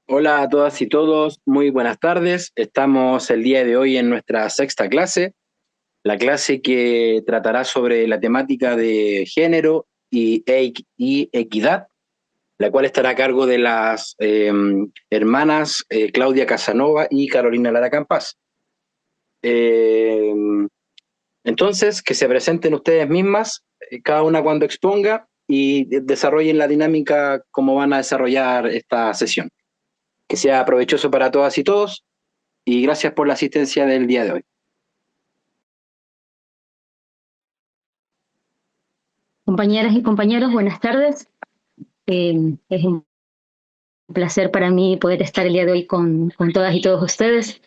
Hola a todas y todos, muy buenas tardes. Estamos el día de hoy en nuestra sexta clase, la clase que tratará sobre la temática de género y equidad, la cual estará a cargo de las hermanas Claudia Casanova y Carolina Lara Campas. Eh, entonces, que se presenten ustedes mismas, cada una cuando exponga y desarrollen la dinámica como van a desarrollar esta sesión. Que sea provechoso para todas y todos y gracias por la asistencia del día de hoy. Compañeras y compañeros, buenas tardes. Es un placer para mí poder estar el día de hoy con todas y todos ustedes.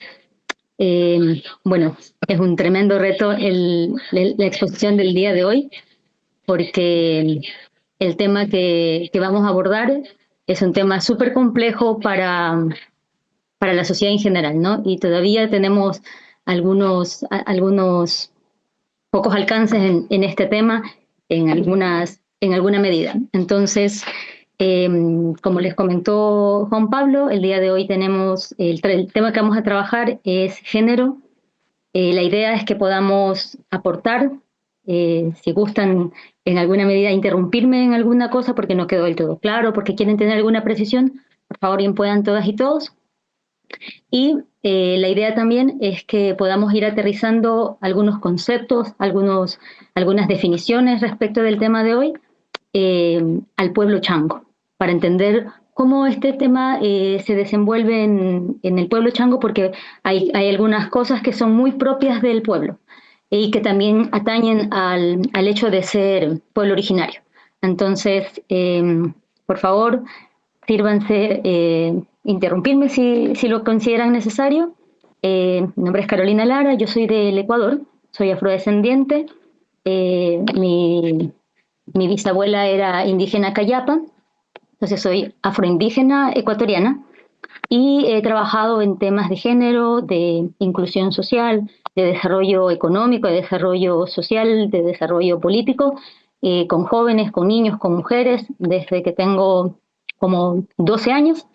Bueno, es un tremendo reto la exposición del día de hoy, porque el tema que vamos a abordar es un tema súper complejo para la sociedad en general, ¿no? Y todavía tenemos algunos pocos alcances en este tema en alguna medida. Entonces, como les comentó Juan Pablo, el día de hoy tenemos el tema que vamos a trabajar es género. La idea es que podamos aportar, si gustan en alguna medida interrumpirme en alguna cosa porque no quedó del todo claro, porque quieren tener alguna precisión, por favor bien puedan todas y todos. Y la idea también es que podamos ir aterrizando algunos conceptos, algunas definiciones respecto del tema de hoy al pueblo chango, para entender cómo este tema se desenvuelve en el pueblo chango, porque hay algunas cosas que son muy propias del pueblo y que también atañen al hecho de ser pueblo originario. Entonces, por favor, sírvanse interrumpirme si lo consideran necesario. Mi nombre es Carolina Lara, yo soy del Ecuador, soy afrodescendiente. Mi bisabuela era indígena cayapa, entonces soy afroindígena ecuatoriana y he trabajado en temas de género, de inclusión social, de desarrollo económico, de desarrollo social, de desarrollo político, con jóvenes, con niños, con mujeres, desde que tengo como 12 años,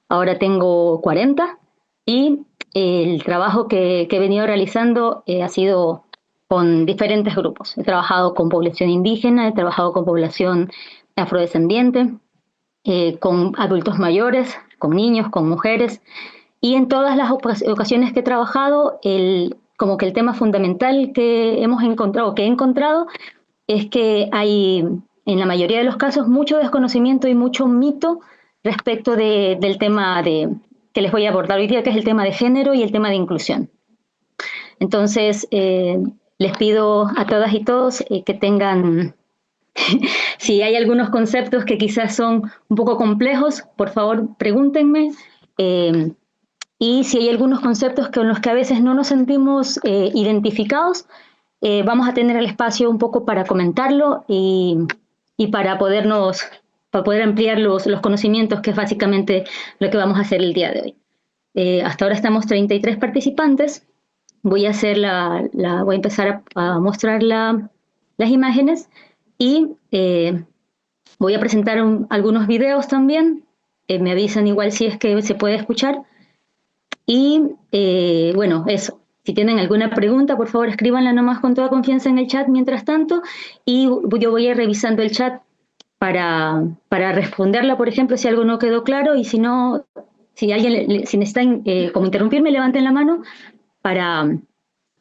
ahora tengo 40 y el trabajo que he venido realizando ha sido con diferentes grupos. He trabajado con población indígena, he trabajado con población afrodescendiente, con adultos mayores, con niños, con mujeres, y en todas las ocasiones que he trabajado, como que el tema fundamental que hemos encontrado, que he encontrado, es que hay, en la mayoría de los casos, mucho desconocimiento y mucho mito respecto del tema que les voy a abordar hoy día, que es el tema de género y el tema de inclusión. Entonces, les pido a todas y todos que tengan si hay algunos conceptos que quizás son un poco complejos, por favor pregúntenme. Eh, y si hay algunos conceptos con los que a veces no nos sentimos identificados, vamos a tener el espacio un poco para comentarlo y para poder ampliar los conocimientos, que es básicamente lo que vamos a hacer el día de hoy. Hasta ahora estamos 33 participantes. Voy a voy a empezar a mostrar las imágenes y voy a presentar algunos videos también. Me avisan igual si es que se puede escuchar. Y bueno, eso. Si tienen alguna pregunta, por favor escríbanla nomás con toda confianza en el chat mientras tanto. Y yo voy a ir revisando el chat para responderla, por ejemplo, si algo no quedó claro. Y si no, si necesitan como interrumpirme, levanten la mano para,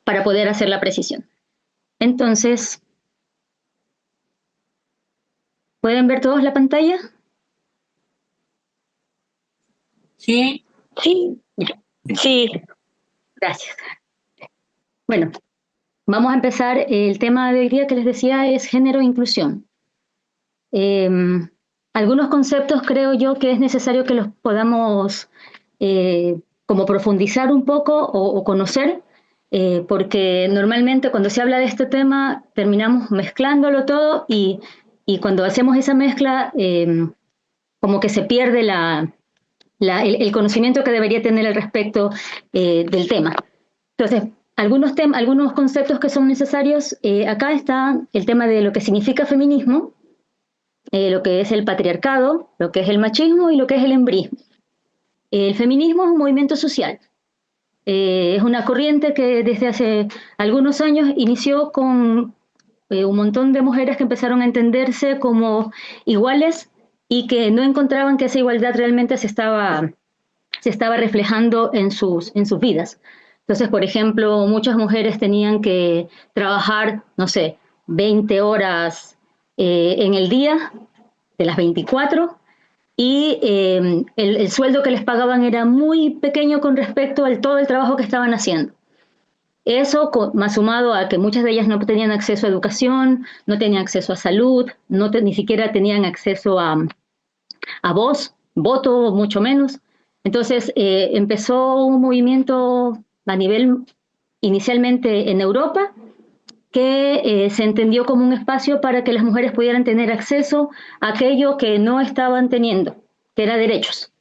para poder hacer la precisión. Entonces, ¿pueden ver todos la pantalla? Sí. Sí. Sí. Gracias. Bueno, vamos a empezar. El tema de hoy día que les decía es género e inclusión. Algunos conceptos creo yo que es necesario que los podamos como profundizar un poco o conocer, porque normalmente cuando se habla de este tema terminamos mezclándolo todo y cuando hacemos esa mezcla como que se pierde el conocimiento que debería tener al respecto del tema. Entonces, algunos conceptos que son necesarios, acá está el tema de lo que significa feminismo, lo que es el patriarcado, lo que es el machismo y lo que es el embrismo. El feminismo es un movimiento social. Es una corriente que desde hace algunos años inició con un montón de mujeres que empezaron a entenderse como iguales y que no encontraban que esa igualdad realmente se estaba reflejando en sus vidas. Entonces, por ejemplo, muchas mujeres tenían que trabajar, no sé, 20 horas en el día, de las 24, y el sueldo que les pagaban era muy pequeño con respecto al todo el trabajo que estaban haciendo. Eso, más sumado a que muchas de ellas no tenían acceso a educación, no tenían acceso a salud, ni siquiera tenían acceso a voto, mucho menos. Entonces empezó un movimiento a nivel, inicialmente en Europa, que se entendió como un espacio para que las mujeres pudieran tener acceso a aquello que no estaban teniendo, que era derechos,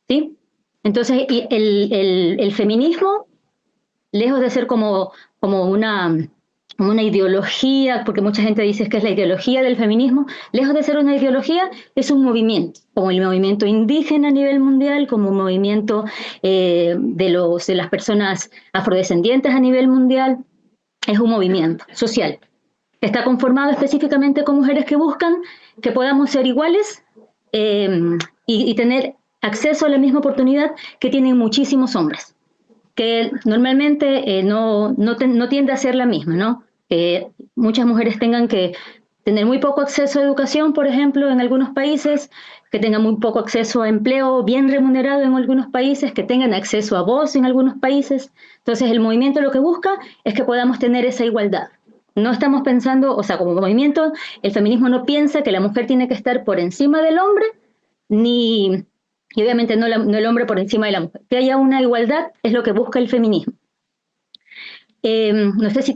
¿sí? Entonces, el feminismo, lejos de ser como una ideología, porque mucha gente dice que es la ideología del feminismo, lejos de ser una ideología, es un movimiento, como el movimiento indígena a nivel mundial, como un movimiento de las personas afrodescendientes a nivel mundial. Es un movimiento social. Está conformado específicamente con mujeres que buscan que podamos ser iguales y tener acceso a la misma oportunidad que tienen muchísimos hombres, que normalmente no tiende a ser la misma, ¿no? Que muchas mujeres tengan que tener muy poco acceso a educación, por ejemplo, en algunos países, que tengan muy poco acceso a empleo bien remunerado en algunos países, que tengan acceso a voz en algunos países. Entonces, el movimiento lo que busca es que podamos tener esa igualdad. No estamos pensando, o sea, como movimiento, el feminismo no piensa que la mujer tiene que estar por encima del hombre, y obviamente no el hombre por encima de la mujer. Que haya una igualdad es lo que busca el feminismo. No sé si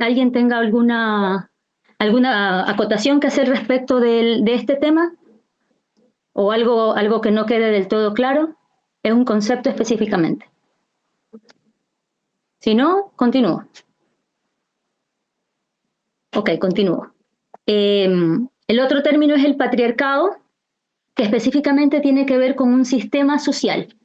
alguien tenga alguna acotación que hacer respecto de este tema, o algo que no quede del todo claro. Es un concepto específicamente. Si no, continúo. Ok, continúo. El otro término es el patriarcado, que específicamente tiene que ver con un sistema social,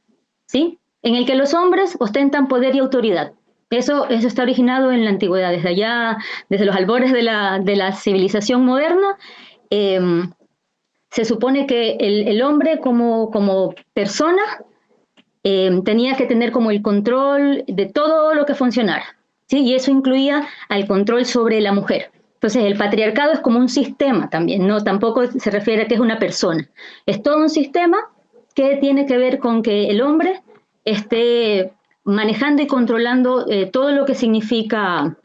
¿sí? En el que los hombres ostentan poder y autoridad. Eso está originado en la antigüedad, desde allá, desde los albores de la civilización moderna. Se supone que el hombre como persona tenía que tener como el control de todo lo que funcionara, ¿sí? Y eso incluía al control sobre la mujer. Entonces, el patriarcado es como un sistema también, no tampoco se refiere a que es una persona. Es todo un sistema que tiene que ver con que el hombre esté manejando y controlando todo lo que significa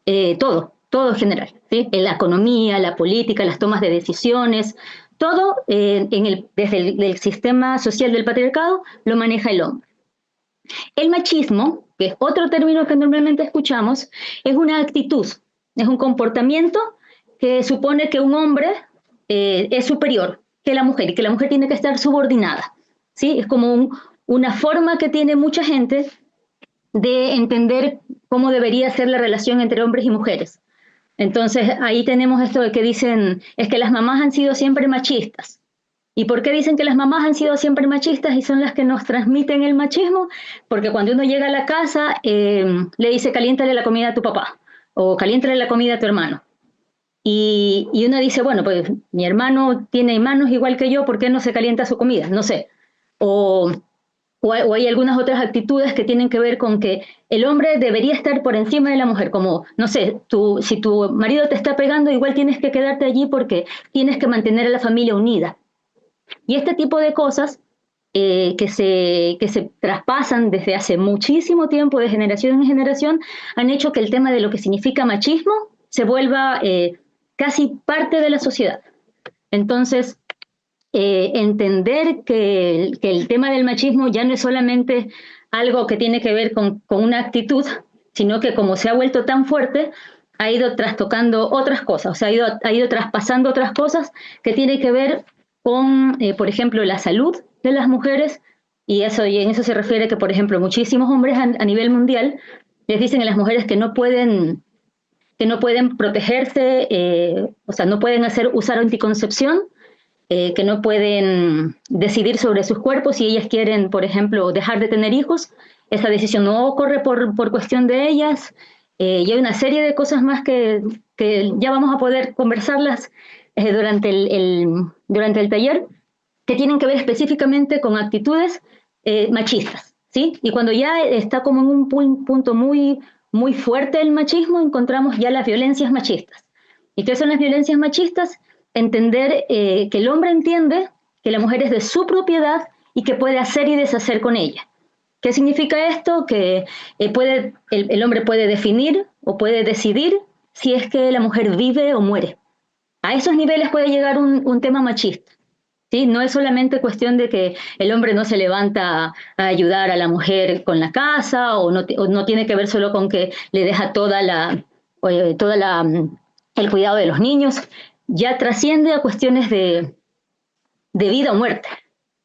todo en general, ¿sí? La economía, la política, las tomas de decisiones, todo desde el sistema social del patriarcado lo maneja el hombre. El machismo, que es otro término que normalmente escuchamos, es una actitud, es un comportamiento que supone que un hombre es superior que la mujer y que la mujer tiene que estar subordinada, ¿sí? Es como una forma que tiene mucha gente de entender cómo debería ser la relación entre hombres y mujeres. Entonces ahí tenemos esto de que dicen, es que las mamás han sido siempre machistas. ¿Y por qué dicen que las mamás han sido siempre machistas y son las que nos transmiten el machismo? Porque cuando uno llega a la casa, le dice, caliéntale la comida a tu papá, o caliéntale la comida a tu hermano. Y uno dice, bueno, pues mi hermano tiene manos igual que yo, ¿por qué no se calienta su comida? No sé. O hay algunas otras actitudes que tienen que ver con que el hombre debería estar por encima de la mujer, como, no sé, si tu marido te está pegando, igual tienes que quedarte allí porque tienes que mantener a la familia unida. Y este tipo de cosas que se traspasan desde hace muchísimo tiempo, de generación en generación, han hecho que el tema de lo que significa machismo se vuelva casi parte de la sociedad. Entonces, entender que el tema del machismo ya no es solamente algo que tiene que ver con una actitud, sino que como se ha vuelto tan fuerte, ha ido trastocando otras cosas, o sea, ha ido traspasando otras cosas que tienen que ver con, por ejemplo, la salud de las mujeres, y en eso se refiere que, por ejemplo, muchísimos hombres a nivel mundial les dicen a las mujeres que no pueden protegerse, o sea, no pueden usar anticoncepción, que no pueden decidir sobre sus cuerpos. Si ellas quieren, por ejemplo, dejar de tener hijos, esa decisión no ocurre por cuestión de ellas. Y hay una serie de cosas más que ya vamos a poder conversarlas durante el taller, que tienen que ver específicamente con actitudes machistas, ¿sí? Y cuando ya está como en un punto muy, muy fuerte el machismo, encontramos ya las violencias machistas. ¿Y qué son las violencias machistas? Entender que el hombre entiende que la mujer es de su propiedad y que puede hacer y deshacer con ella. ¿Qué significa esto? Que el hombre puede definir o puede decidir si es que la mujer vive o muere. A esos niveles puede llegar un tema machista. ¿Sí? No es solamente cuestión de que el hombre no se levanta a ayudar a la mujer con la casa o no tiene que ver solo con que le deja el cuidado de los niños. Ya trasciende a cuestiones de vida o muerte.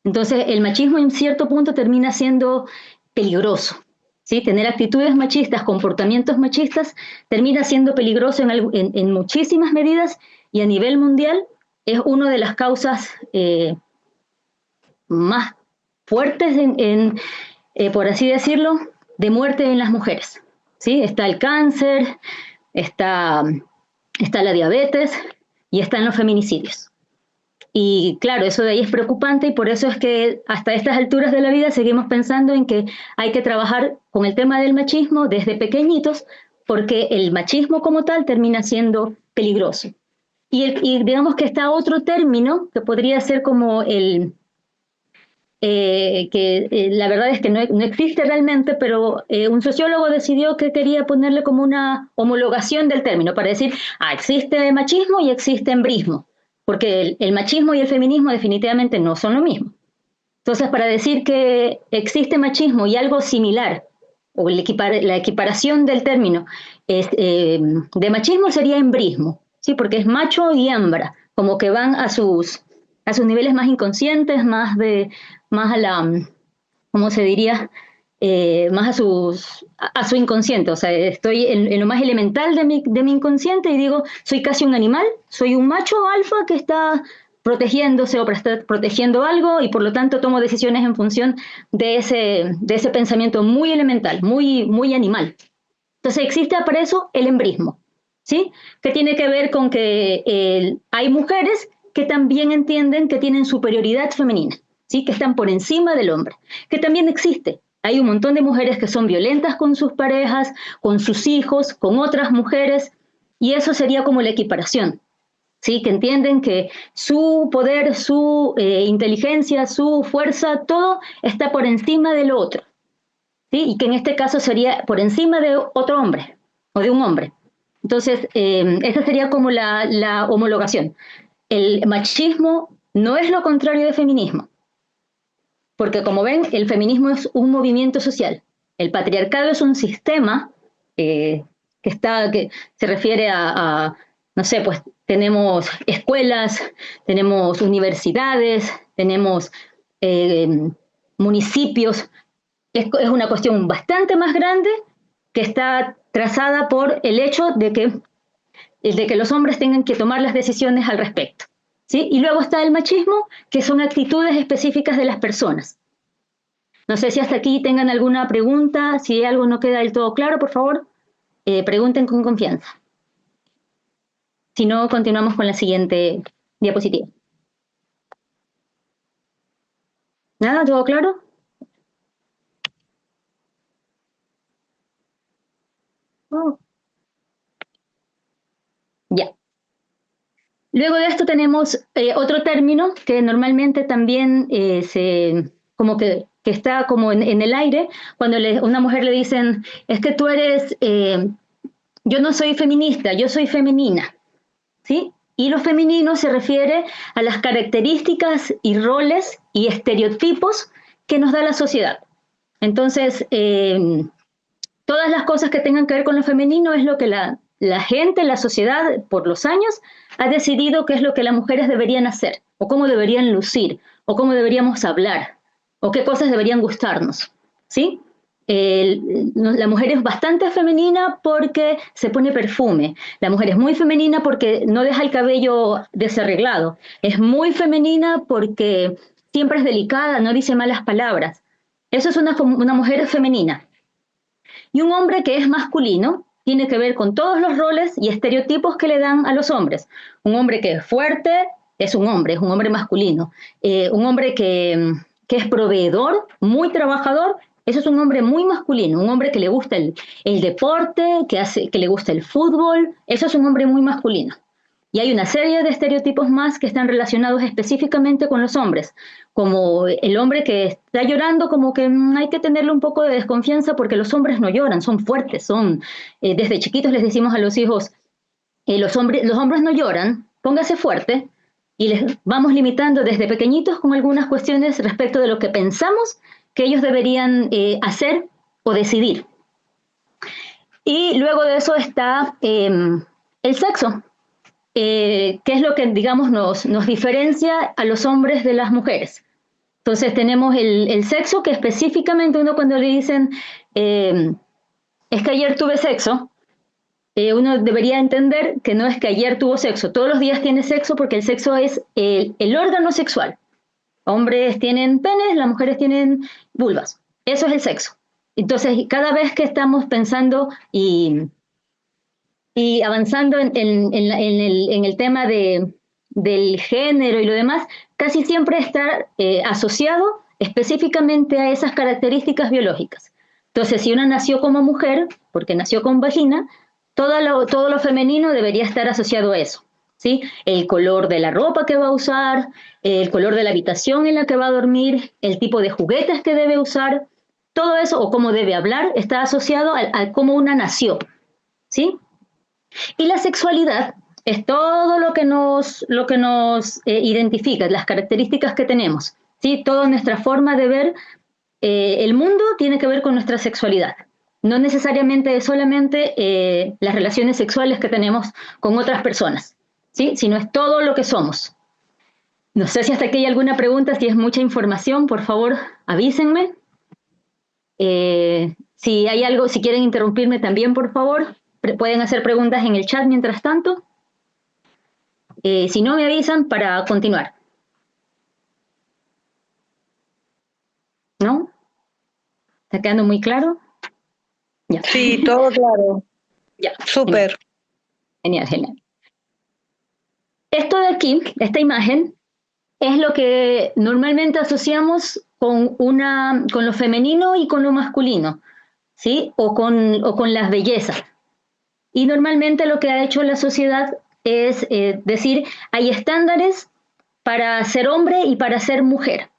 Entonces, el machismo en cierto punto termina siendo peligroso. ¿Sí? Tener actitudes machistas, comportamientos machistas, termina siendo peligroso en muchísimas medidas, y a nivel mundial es una de las causas más fuertes, por así decirlo, de muerte en las mujeres. ¿Sí? Está el cáncer, está la diabetes y están los feminicidios. Y claro, eso de ahí es preocupante, y por eso es que hasta estas alturas de la vida seguimos pensando en que hay que trabajar con el tema del machismo desde pequeñitos, porque el machismo como tal termina siendo peligroso. Y digamos que está otro término que podría ser como la verdad es que no existe realmente, pero un sociólogo decidió que quería ponerle como una homologación del término para decir, existe machismo y existe embrismo, porque el machismo y el feminismo definitivamente no son lo mismo. Entonces, para decir que existe machismo y algo similar, o la equiparación del término de machismo sería embrismo, ¿sí? Porque es macho y hembra, como que van a sus niveles más inconscientes, más a la, ¿cómo se diría? Más a su inconsciente. O sea, estoy en lo más elemental de mi inconsciente y digo, soy casi un animal, soy un macho alfa que está protegiéndose o está protegiendo algo, y por lo tanto tomo decisiones en función de ese pensamiento muy elemental, muy, muy animal. Entonces existe para eso el embrismo, ¿sí? Que tiene que ver con que hay mujeres que también entienden que tienen superioridad femenina, ¿sí? Que están por encima del hombre, que también existe. Hay un montón de mujeres que son violentas con sus parejas, con sus hijos, con otras mujeres, y eso sería como la equiparación, ¿sí? Que entienden que su poder, su inteligencia, su fuerza, todo está por encima de lo otro, ¿sí? Y que en este caso sería por encima de otro hombre o de un hombre. Entonces, esa sería como la homologación. El machismo no es lo contrario del feminismo, porque como ven, el feminismo es un movimiento social. El patriarcado es un sistema que se refiere no sé, pues tenemos escuelas, tenemos universidades, tenemos municipios. Es una cuestión bastante más grande que está trazada por el hecho de que los hombres tengan que tomar las decisiones al respecto, ¿sí? Y luego está el machismo, que son actitudes específicas de las personas. No sé si hasta aquí tengan alguna pregunta. Si algo no queda del todo claro, por favor, pregunten con confianza. Si no, continuamos con la siguiente diapositiva. ¿Nada? ¿Todo claro? Oh. Ya. Luego de esto tenemos otro término que normalmente también como que está como en el aire, cuando a una mujer le dicen, es que tú eres, yo no soy feminista, yo soy femenina, ¿sí? Y lo femenino se refiere a las características y roles y estereotipos que nos da la sociedad. Entonces, todas las cosas que tengan que ver con lo femenino es lo que la gente, la sociedad, por los años, ha decidido qué es lo que las mujeres deberían hacer, o cómo deberían lucir, o cómo deberíamos hablar, o qué cosas deberían gustarnos, ¿sí? La mujer es bastante femenina porque se pone perfume. La mujer es muy femenina porque no deja el cabello desarreglado. Es muy femenina porque siempre es delicada, no dice malas palabras. Eso es una mujer femenina. Y un hombre que es masculino tiene que ver con todos los roles y estereotipos que le dan a los hombres. Un hombre que es fuerte es un hombre masculino. Un hombre que es proveedor, muy trabajador, eso es un hombre muy masculino. Un hombre que le gusta el deporte, que le gusta el fútbol, eso es un hombre muy masculino. Y hay una serie de estereotipos más que están relacionados específicamente con los hombres, como el hombre que está llorando, como que hay que tenerle un poco de desconfianza porque los hombres no lloran, son fuertes, desde chiquitos les decimos a los hijos, los hombres no lloran, póngase fuerte, y les vamos limitando desde pequeñitos con algunas cuestiones respecto de lo que pensamos que ellos deberían hacer o decidir. Y luego de eso está el sexo. ¿Qué es lo que, digamos, nos diferencia a los hombres de las mujeres? Entonces tenemos el sexo, que específicamente uno cuando le dicen es que ayer tuve sexo, uno debería entender que no es que ayer tuvo sexo, todos los días tiene sexo porque el sexo es el órgano sexual. Hombres tienen penes, las mujeres tienen vulvas. Eso es el sexo. Entonces, cada vez que estamos pensando y avanzando en el tema del género y lo demás, casi siempre está asociado específicamente a esas características biológicas. Entonces, si una nació como mujer, porque nació con vagina, todo lo femenino debería estar asociado a eso, ¿sí? El color de la ropa que va a usar, el color de la habitación en la que va a dormir, el tipo de juguetes que debe usar, todo eso, o cómo debe hablar, está asociado a cómo una nació, ¿sí? Y la sexualidad es todo lo que nos identifica, las características que tenemos, ¿sí? Toda nuestra forma de ver el mundo tiene que ver con nuestra sexualidad. No necesariamente solamente las relaciones sexuales que tenemos con otras personas, ¿sí? Sino es todo lo que somos. No sé si hasta aquí hay alguna pregunta, si es mucha información, por favor, avísenme. Si hay algo, si quieren interrumpirme también, por favor. Pueden hacer preguntas en el chat mientras tanto. Si no, me avisan para continuar. ¿No? ¿Está quedando muy claro? Ya. Sí, todo claro. Ya. Súper. Genial, genial. Esto de aquí, esta imagen, es lo que normalmente asociamos con lo femenino y con lo masculino, ¿sí? O con las bellezas. Y normalmente lo que ha hecho la sociedad es decir, hay estándares para ser hombre y para ser mujer.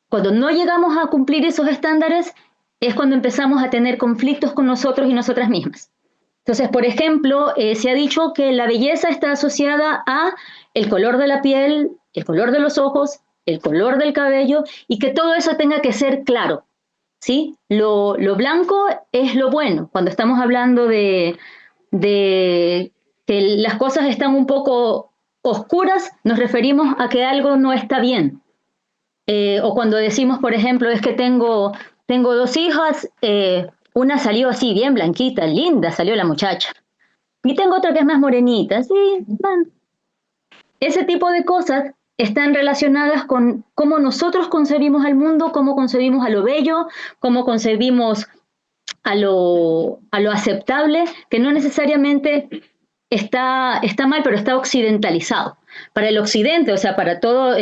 Cuando no llegamos a cumplir esos estándares es cuando empezamos a tener conflictos con nosotros y nosotras mismas. Entonces, por ejemplo, se ha dicho que la belleza está asociada a el color de la piel, el color de los ojos, el color del cabello, y que todo eso tenga que ser claro, ¿sí? Lo blanco es lo bueno. Cuando estamos hablando de que las cosas están un poco oscuras, nos referimos a que algo no está bien. O cuando decimos, por ejemplo, es que tengo 2 hijas, una salió así, bien blanquita, linda, salió la muchacha. Y tengo otra que es más morenita, sí, bueno. Ese tipo de cosas están relacionadas con cómo nosotros concebimos al mundo, cómo concebimos a lo bello, cómo concebimos a lo aceptable, que no necesariamente está mal, pero está occidentalizado. Para el occidente, o sea, para todo,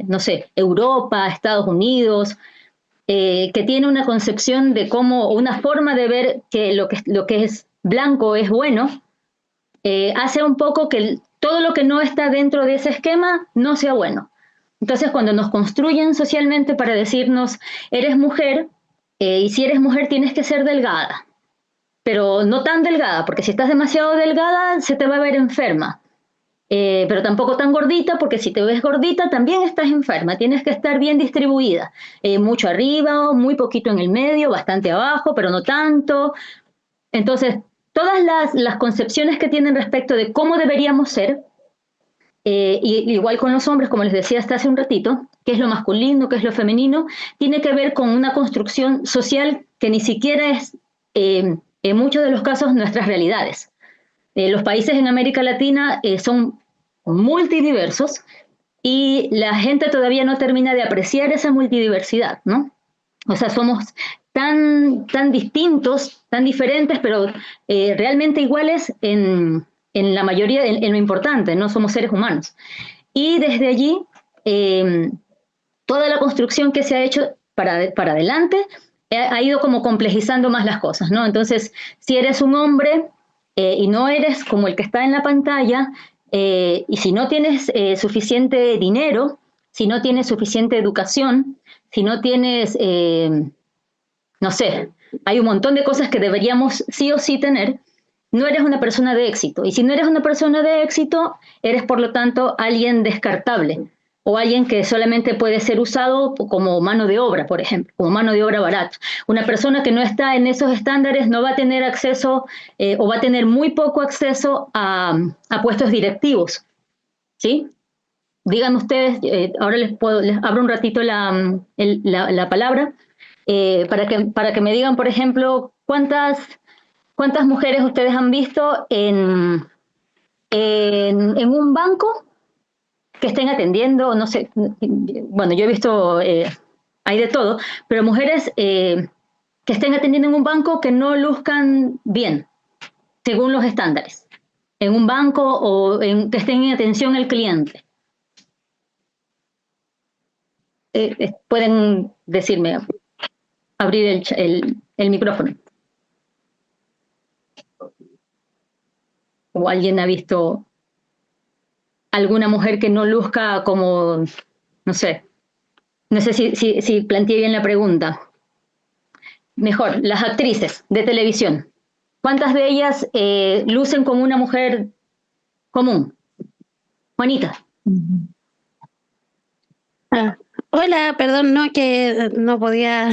no sé, Europa, Estados Unidos, que tiene una concepción de cómo, una forma de ver que lo que es blanco es bueno, hace un poco que todo lo que no está dentro de ese esquema no sea bueno. Entonces, cuando nos construyen socialmente para decirnos, eres mujer, y si eres mujer tienes que ser delgada, pero no tan delgada, porque si estás demasiado delgada se te va a ver enferma. Pero tampoco tan gordita, porque si te ves gordita también estás enferma, tienes que estar bien distribuida, mucho arriba, muy poquito en el medio, bastante abajo, pero no tanto. Entonces, todas las concepciones que tienen respecto de cómo deberíamos ser, y igual con los hombres, como les decía hasta hace un ratito, qué es lo masculino, qué es lo femenino, tiene que ver con una construcción social que ni siquiera es, en muchos de los casos, nuestras realidades. Los países en América Latina son multidiversos y la gente todavía no termina de apreciar esa multidiversidad, ¿no? O sea, somos tan distintos, tan diferentes, pero realmente iguales en la mayoría, en lo importante, ¿no? Somos seres humanos. Y desde allí, toda la construcción que se ha hecho para adelante ha ido como complejizando más las cosas, ¿no? Entonces, si eres un hombre y no eres como el que está en la pantalla, y si no tienes suficiente dinero, si no tienes suficiente educación, si no tienes, no sé, hay un montón de cosas que deberíamos sí o sí tener, no eres una persona de éxito. Y si no eres una persona de éxito, eres por lo tanto alguien descartable o alguien que solamente puede ser usado como mano de obra, por ejemplo, como mano de obra barata. Una persona que no está en esos estándares no va a tener acceso o va a tener muy poco acceso a puestos directivos, ¿sí? Díganme ustedes, ahora les abro un ratito la palabra para que me digan, por ejemplo, ¿cuántas mujeres ustedes han visto en un banco que estén atendiendo? No sé, bueno, yo he visto, hay de todo, pero mujeres que estén atendiendo en un banco que no luzcan bien, según los estándares, en un banco o que estén en atención al cliente. Pueden decirme, abrir el micrófono. ¿O alguien ha visto alguna mujer que no luzca como, no sé si planteé bien la pregunta? Mejor, las actrices de televisión. ¿Cuántas de ellas lucen como una mujer común? Juanita. Hola, perdón, no, que no podía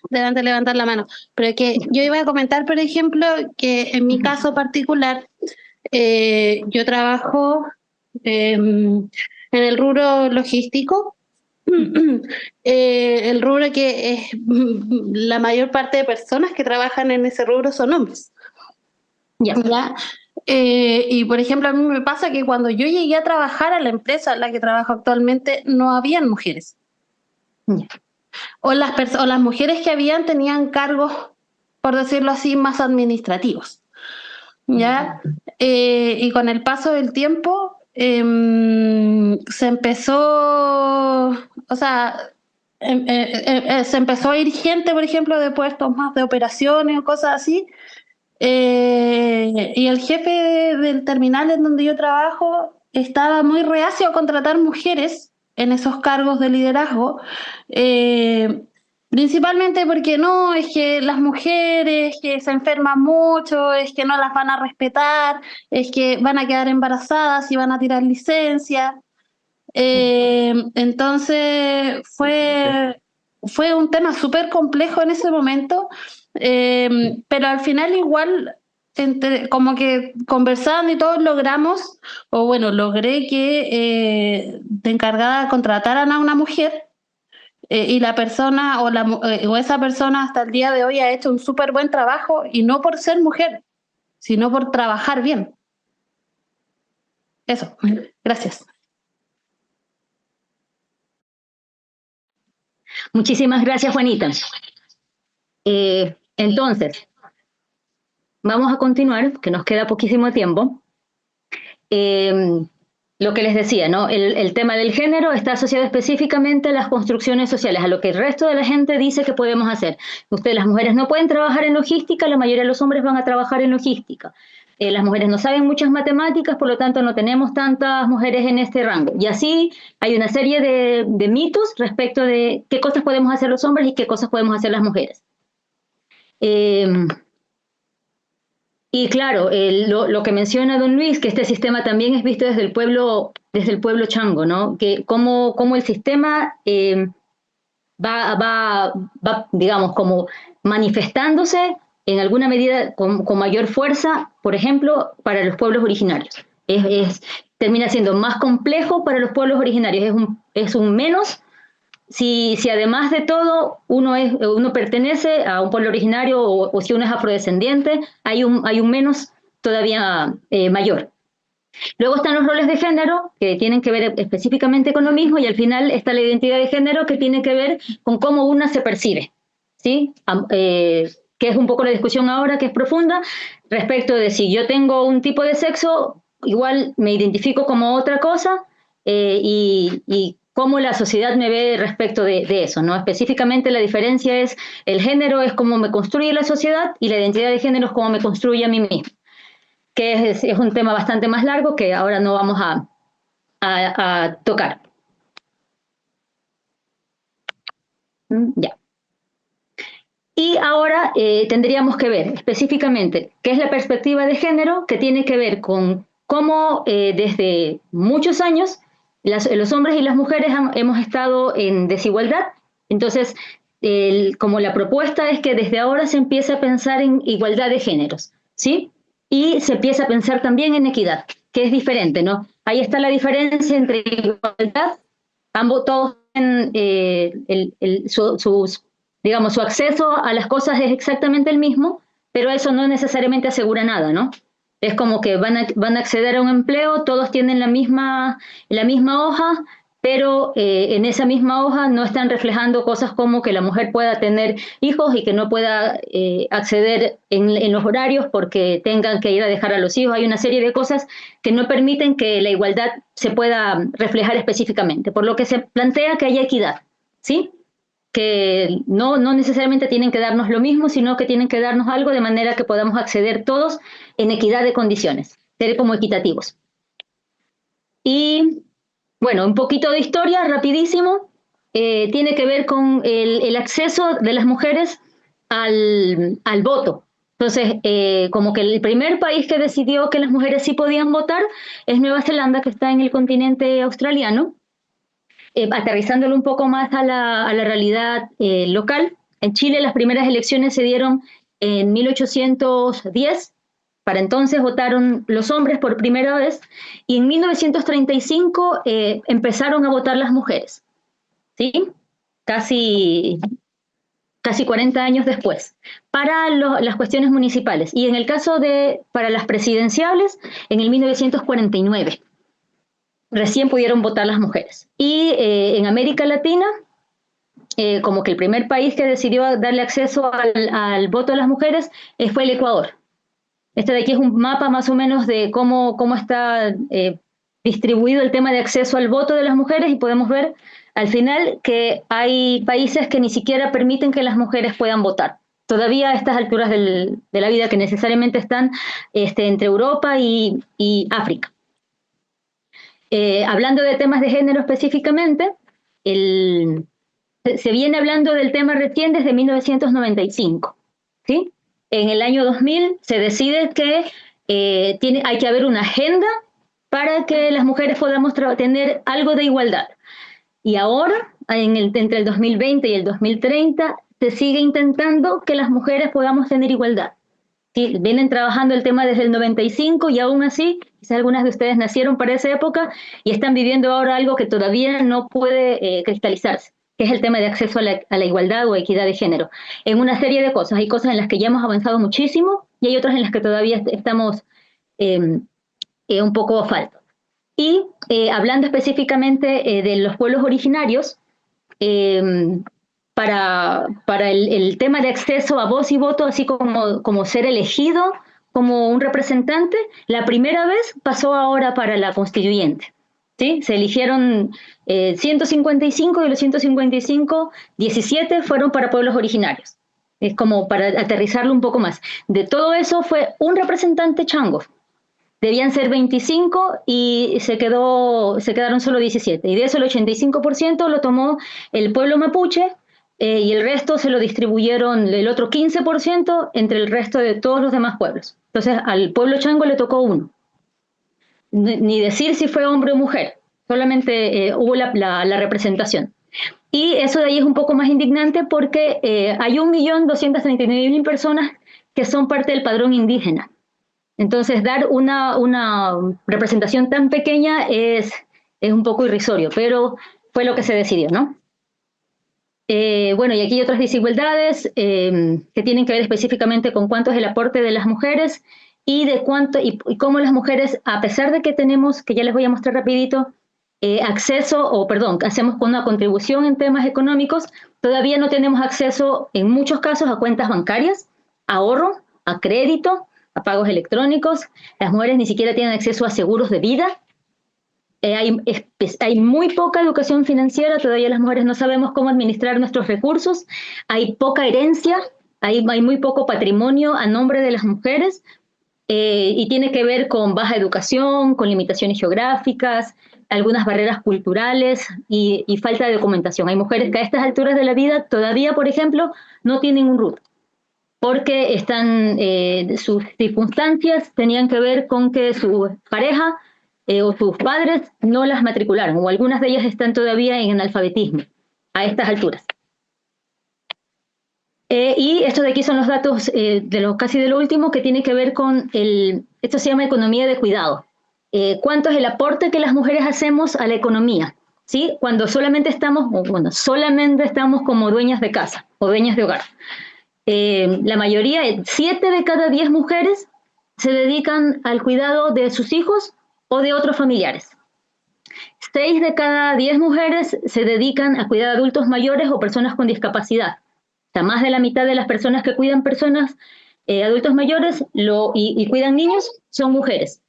levantar la mano, pero que yo iba a comentar, por ejemplo, que en mi caso particular, yo trabajo en el rubro logístico, el rubro que es la mayor parte de personas que trabajan en ese rubro son hombres. ¿Ya? Y por ejemplo, a mí me pasa que cuando yo llegué a trabajar a la empresa en la que trabajo actualmente, no habían mujeres. O las mujeres que habían tenían cargos, por decirlo así, más administrativos. ¿Ya? Y con el paso del tiempo se empezó, o sea, se empezó a ir gente, por ejemplo, de puestos más de operaciones o cosas así. Y el jefe del terminal en donde yo trabajo estaba muy reacio a contratar mujeres en esos cargos de liderazgo, principalmente porque no, es que las mujeres que se enferman mucho, es que no las van a respetar, es que van a quedar embarazadas y van a tirar licencia. Entonces fue un tema súper complejo en ese momento, pero al final igual como que conversando y todos logramos, o bueno, logré que de encargada contrataran a una mujer, y la persona o esa persona hasta el día de hoy ha hecho un súper buen trabajo, y no por ser mujer, sino por trabajar bien. Eso, gracias. Muchísimas gracias, Juanita. Entonces, vamos a continuar, que nos queda poquísimo tiempo. Lo que les decía, ¿no? El tema del género está asociado específicamente a las construcciones sociales, a lo que el resto de la gente dice que podemos hacer. Ustedes, las mujeres no pueden trabajar en logística, la mayoría de los hombres van a trabajar en logística. Las mujeres no saben muchas matemáticas, por lo tanto no tenemos tantas mujeres en este rango. Y así hay una serie de mitos respecto de qué cosas podemos hacer los hombres y qué cosas podemos hacer las mujeres. Y claro, lo que menciona don Luis, que este sistema también es visto desde el pueblo chango, ¿no? Que cómo el sistema va, digamos, como manifestándose en alguna medida con mayor fuerza, por ejemplo, para los pueblos originarios. Termina siendo más complejo para los pueblos originarios, es un menos si además de todo uno pertenece a un pueblo originario o si uno es afrodescendiente, hay un menos todavía mayor. Luego están los roles de género, que tienen que ver específicamente con lo mismo, y al final está la identidad de género, que tiene que ver con cómo una se percibe, ¿sí? Que es un poco la discusión ahora, que es profunda, respecto de si yo tengo un tipo de sexo, igual me identifico como otra cosa, y cómo la sociedad me ve respecto de eso, ¿no? Específicamente la diferencia es, el género es cómo me construye la sociedad, y la identidad de género es cómo me construye a mí mismo, que es un tema bastante más largo que ahora no vamos a tocar. Ya. Y ahora tendríamos que ver específicamente qué es la perspectiva de género, que tiene que ver con cómo desde muchos años los hombres y las mujeres hemos estado en desigualdad. Entonces, como la propuesta es que desde ahora se empiece a pensar en igualdad de géneros, ¿sí? Y se empieza a pensar también en equidad, que es diferente, ¿no? Ahí está la diferencia entre igualdad, todos tienen su acceso a las cosas es exactamente el mismo, pero eso no necesariamente asegura nada, ¿no? Es como que van a acceder a un empleo, todos tienen la misma hoja, pero en esa misma hoja no están reflejando cosas como que la mujer pueda tener hijos y que no pueda acceder en los horarios porque tengan que ir a dejar a los hijos. Hay una serie de cosas que no permiten que la igualdad se pueda reflejar específicamente, por lo que se plantea que haya equidad, ¿sí? Que no necesariamente tienen que darnos lo mismo, sino que tienen que darnos algo de manera que podamos acceder todos en equidad de condiciones, ser como equitativos. Y bueno, un poquito de historia, rapidísimo, tiene que ver con el acceso de las mujeres al voto. Entonces, como que el primer país que decidió que las mujeres sí podían votar es Nueva Zelanda, que está en el continente australiano. Aterrizándolo un poco más a la realidad local, en Chile las primeras elecciones se dieron en 1810, para entonces votaron los hombres por primera vez, y en 1935 empezaron a votar las mujeres, ¿sí? Casi 40 años después, para las cuestiones municipales, y en el caso para las presidenciales, en el 1949. Recién pudieron votar las mujeres. Y en América Latina, como que el primer país que decidió darle acceso al voto a las mujeres fue el Ecuador. Este de aquí es un mapa más o menos de cómo está distribuido el tema de acceso al voto de las mujeres, y podemos ver al final que hay países que ni siquiera permiten que las mujeres puedan votar. Todavía a estas alturas de la vida, que necesariamente están entre Europa y África. Hablando de temas de género específicamente, se viene hablando del tema recién desde 1995, ¿sí? En el año 2000 se decide que hay que haber una agenda para que las mujeres podamos tener algo de igualdad. Y ahora, entre el 2020 y el 2030, se sigue intentando que las mujeres podamos tener igualdad. Sí, vienen trabajando el tema desde el 95 y aún así, quizás algunas de ustedes nacieron para esa época y están viviendo ahora algo que todavía no puede cristalizarse, que es el tema de acceso a la igualdad o equidad de género. En una serie de cosas, hay cosas en las que ya hemos avanzado muchísimo y hay otras en las que todavía estamos un poco faltos. Y hablando específicamente de los pueblos originarios, para el tema de acceso a voz y voto, así como ser elegido como un representante, la primera vez pasó ahora para la constituyente, ¿sí? Se eligieron 155 de los 155, 17 fueron para pueblos originarios. Es como para aterrizarlo un poco más. De todo eso fue un representante chango. Debían ser 25 y se quedaron solo 17. Y de eso el 85% lo tomó el pueblo mapuche, y el resto se lo distribuyeron, el otro 15%, entre el resto de todos los demás pueblos. Entonces al pueblo chango le tocó uno. Ni decir si fue hombre o mujer, solamente hubo la representación. Y eso de ahí es un poco más indignante porque hay 1.239.000 personas que son parte del padrón indígena. Entonces, dar una representación tan pequeña es un poco irrisorio, pero fue lo que se decidió, ¿no? Bueno, y aquí hay otras desigualdades que tienen que ver específicamente con cuánto es el aporte de las mujeres y de cuánto y cómo las mujeres, a pesar de que tenemos, que ya les voy a mostrar rapidito, hacemos una contribución en temas económicos, todavía no tenemos acceso en muchos casos a cuentas bancarias, a ahorro, a crédito, a pagos electrónicos. Las mujeres ni siquiera tienen acceso a seguros de vida. Hay muy poca educación financiera, todavía las mujeres no sabemos cómo administrar nuestros recursos, hay poca herencia, hay muy poco patrimonio a nombre de las mujeres, y tiene que ver con baja educación, con limitaciones geográficas, algunas barreras culturales y falta de documentación. Hay mujeres que a estas alturas de la vida todavía, por ejemplo, no tienen un RUT, porque sus circunstancias tenían que ver con que su pareja o sus padres no las matricularon, o algunas de ellas están todavía en analfabetismo a estas alturas. Y estos de aquí son los datos casi de lo último, que tiene que ver con esto se llama economía de cuidado. ¿Cuánto es el aporte que las mujeres hacemos a la economía? ¿Sí? Cuando solamente estamos como dueñas de casa o dueñas de hogar. La mayoría, 7 de cada 10 mujeres se dedican al cuidado de sus hijos o de otros familiares. 6 de cada 10 mujeres se dedican a cuidar a adultos mayores o personas con discapacidad. O sea, más de la mitad de las personas que cuidan adultos mayores y cuidan niños son mujeres.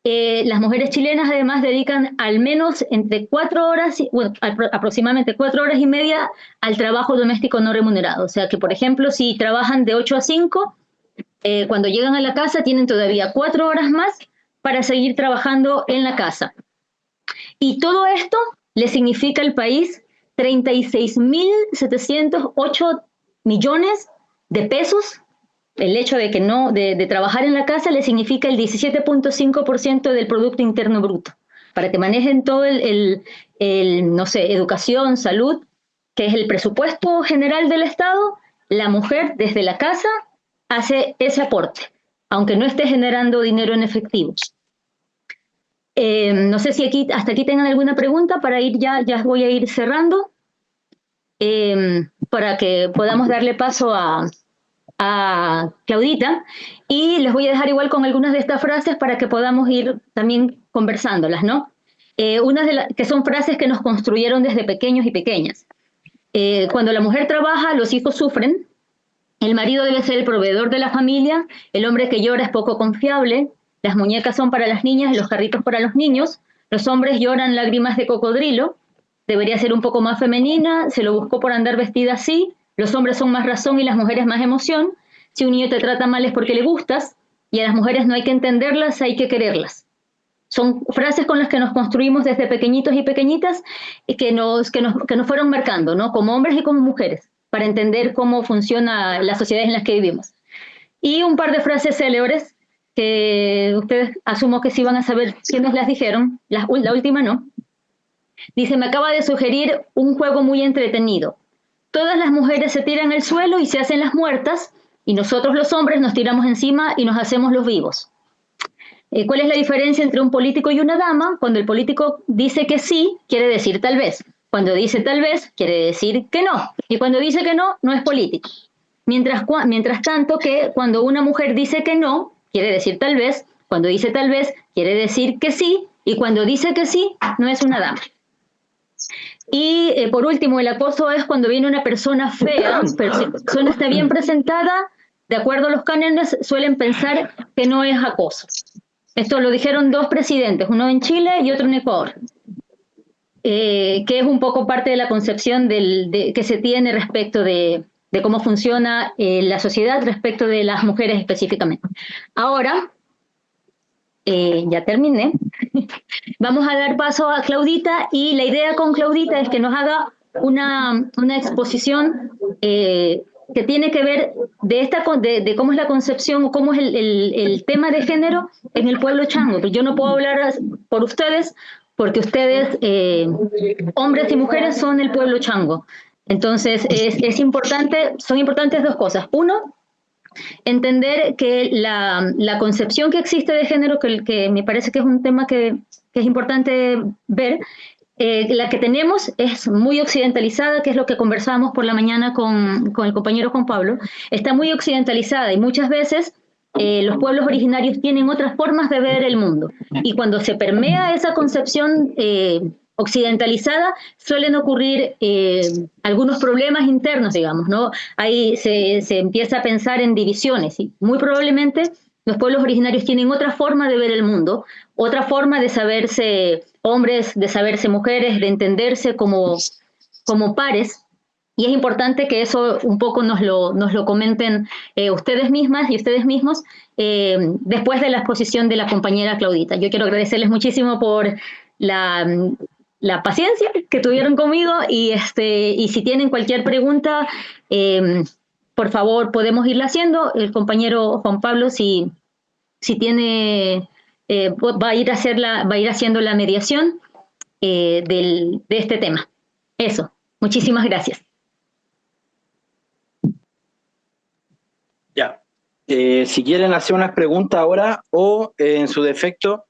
Las mujeres chilenas además dedican al menos entre 4 horas, aproximadamente 4 horas y media al trabajo doméstico no remunerado. O sea que, por ejemplo, si trabajan de 8 a 5, cuando llegan a la casa tienen todavía 4 horas más para seguir trabajando en la casa. Y todo esto le significa al país 36.708 millones de pesos. El hecho de de trabajar en la casa le significa el 17.5% del Producto Interno Bruto. Para que manejen todo educación, salud, que es el presupuesto general del Estado, la mujer desde la casa hace ese aporte, aunque no esté generando dinero en efectivo. No sé si hasta aquí tengan alguna pregunta para ir ya voy a ir cerrando, para que podamos darle paso a Claudita, y les voy a dejar igual con algunas de estas frases para que podamos ir también conversándolas, ¿no? Unas que son frases que nos construyeron desde pequeños y pequeñas. Cuando la mujer trabaja, los hijos sufren, el marido debe ser el proveedor de la familia, el hombre que llora es poco confiable, las muñecas son para las niñas y los carritos para los niños, los hombres lloran lágrimas de cocodrilo, debería ser un poco más femenina, se lo buscó por andar vestida así, los hombres son más razón y las mujeres más emoción, si un niño te trata mal es porque le gustas, y a las mujeres no hay que entenderlas, hay que quererlas. Son frases con las que nos construimos desde pequeñitos y pequeñitas y que nos fueron marcando, ¿no? Como hombres y como mujeres, para entender cómo funciona las sociedades en las que vivimos. Y un par de frases célebres que ustedes asumo que sí van a saber quiénes las dijeron, la última no. Dice, me acaba de sugerir un juego muy entretenido. Todas las mujeres se tiran al suelo y se hacen las muertas, y nosotros los hombres nos tiramos encima y nos hacemos los vivos. ¿Cuál es la diferencia entre un político y una dama? Cuando el político dice que sí, quiere decir tal vez. Cuando dice tal vez, quiere decir que no. Y cuando dice que no, no es político. Mientras tanto, que cuando una mujer dice que no, quiere decir tal vez. Cuando dice tal vez, quiere decir que sí. Y cuando dice que sí, no es una dama. Y por último, el acoso es cuando viene una persona fea, pero si la persona está bien presentada, de acuerdo a los cánones, suelen pensar que no es acoso. Esto lo dijeron 2 presidentes, uno en Chile y otro en Ecuador, que es un poco parte de la concepción que se tiene respecto de cómo funciona la sociedad respecto de las mujeres específicamente. Ahora, ya terminé. Vamos a dar paso a Claudita, y la idea con Claudita es que nos haga una exposición que tiene que ver de cómo es la concepción o cómo es el tema de género en el pueblo chango. Pero yo no puedo hablar por ustedes porque ustedes, hombres y mujeres, son el pueblo chango. Entonces son importantes 2 cosas. Uno, entender que la concepción que existe de género, que me parece que es un tema que es importante ver, la que tenemos es muy occidentalizada, que es lo que conversábamos por la mañana con el compañero Juan Pablo. Está muy occidentalizada y muchas veces los pueblos originarios tienen otras formas de ver el mundo. Y cuando se permea esa concepción occidentalizada, suelen ocurrir algunos problemas internos, digamos, ¿no? Ahí se empieza a pensar en divisiones, y muy probablemente los pueblos originarios tienen otra forma de ver el mundo, otra forma de saberse hombres, de saberse mujeres, de entenderse como pares. Y es importante que eso un poco nos lo comenten ustedes mismas y ustedes mismos después de la exposición de la compañera Claudita. Yo quiero agradecerles muchísimo por la paciencia que tuvieron conmigo y si tienen cualquier pregunta, por favor, podemos irla haciendo. El compañero Juan Pablo, si tiene, va a ir haciendo la mediación de este tema. Eso. Muchísimas gracias. Ya. Si quieren hacer unas preguntas ahora o en su defecto,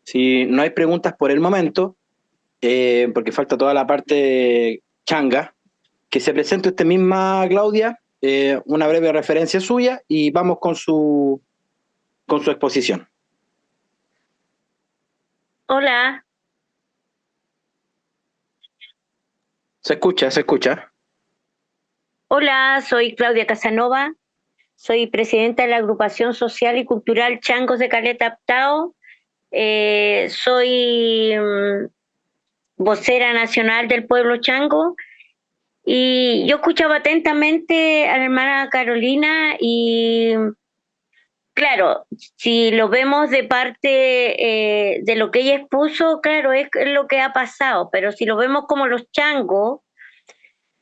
si no hay preguntas por el momento, porque falta toda la parte changa, que se presente usted misma, Claudia, una breve referencia suya y vamos con su exposición. Hola. Se escucha. Hola, soy Claudia Casanova, soy presidenta de la Agrupación Social y Cultural Changos de Caleta Aptao, soy vocera nacional del pueblo chango y yo escuchaba atentamente a la hermana Carolina y claro, si lo vemos de parte de lo que ella expuso, claro, es lo que ha pasado, pero si lo vemos como los changos,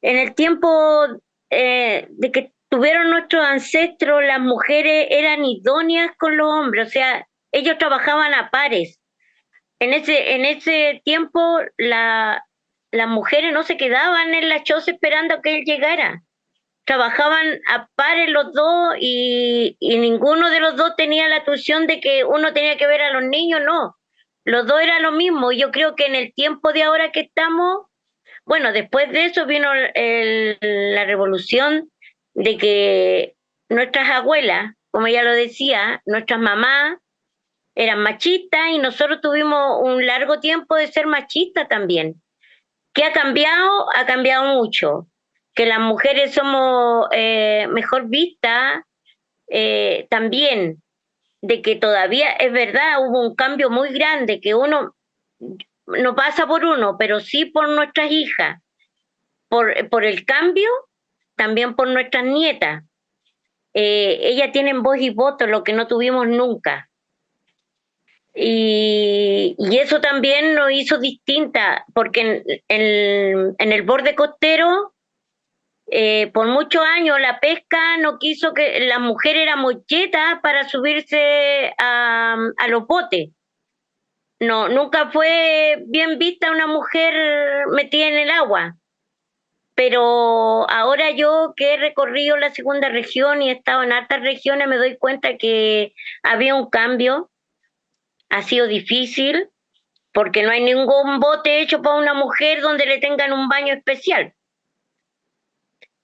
en el tiempo de que tuvieron nuestros ancestros, las mujeres eran idóneas con los hombres, o sea, ellos trabajaban a pares. En ese tiempo las mujeres no se quedaban en la choza esperando a que él llegara. Trabajaban a pares los dos y ninguno de los dos tenía la tuición de que uno tenía que ver a los niños, no. Los dos eran lo mismo. Yo creo que en el tiempo de ahora que estamos, bueno, después de eso vino la revolución de que nuestras abuelas, como ella lo decía, nuestras mamás eran machistas y nosotros tuvimos un largo tiempo de ser machistas también. ¿Qué ha cambiado? Ha cambiado mucho. Que las mujeres somos mejor vistas también, de que todavía es verdad, hubo un cambio muy grande, que uno no pasa por uno, pero sí por nuestras hijas, por el cambio, también por nuestras nietas. Ellas tienen voz y voto, lo que no tuvimos nunca. Y eso también nos hizo distinta, porque en el borde costero, por muchos años la pesca no quiso que la mujer era mocheta para subirse a los botes. No, nunca fue bien vista una mujer metida en el agua. Pero ahora yo que he recorrido la segunda región y he estado en hartas regiones, me doy cuenta que había un cambio. Ha sido difícil porque no hay ningún bote hecho para una mujer donde le tengan un baño especial.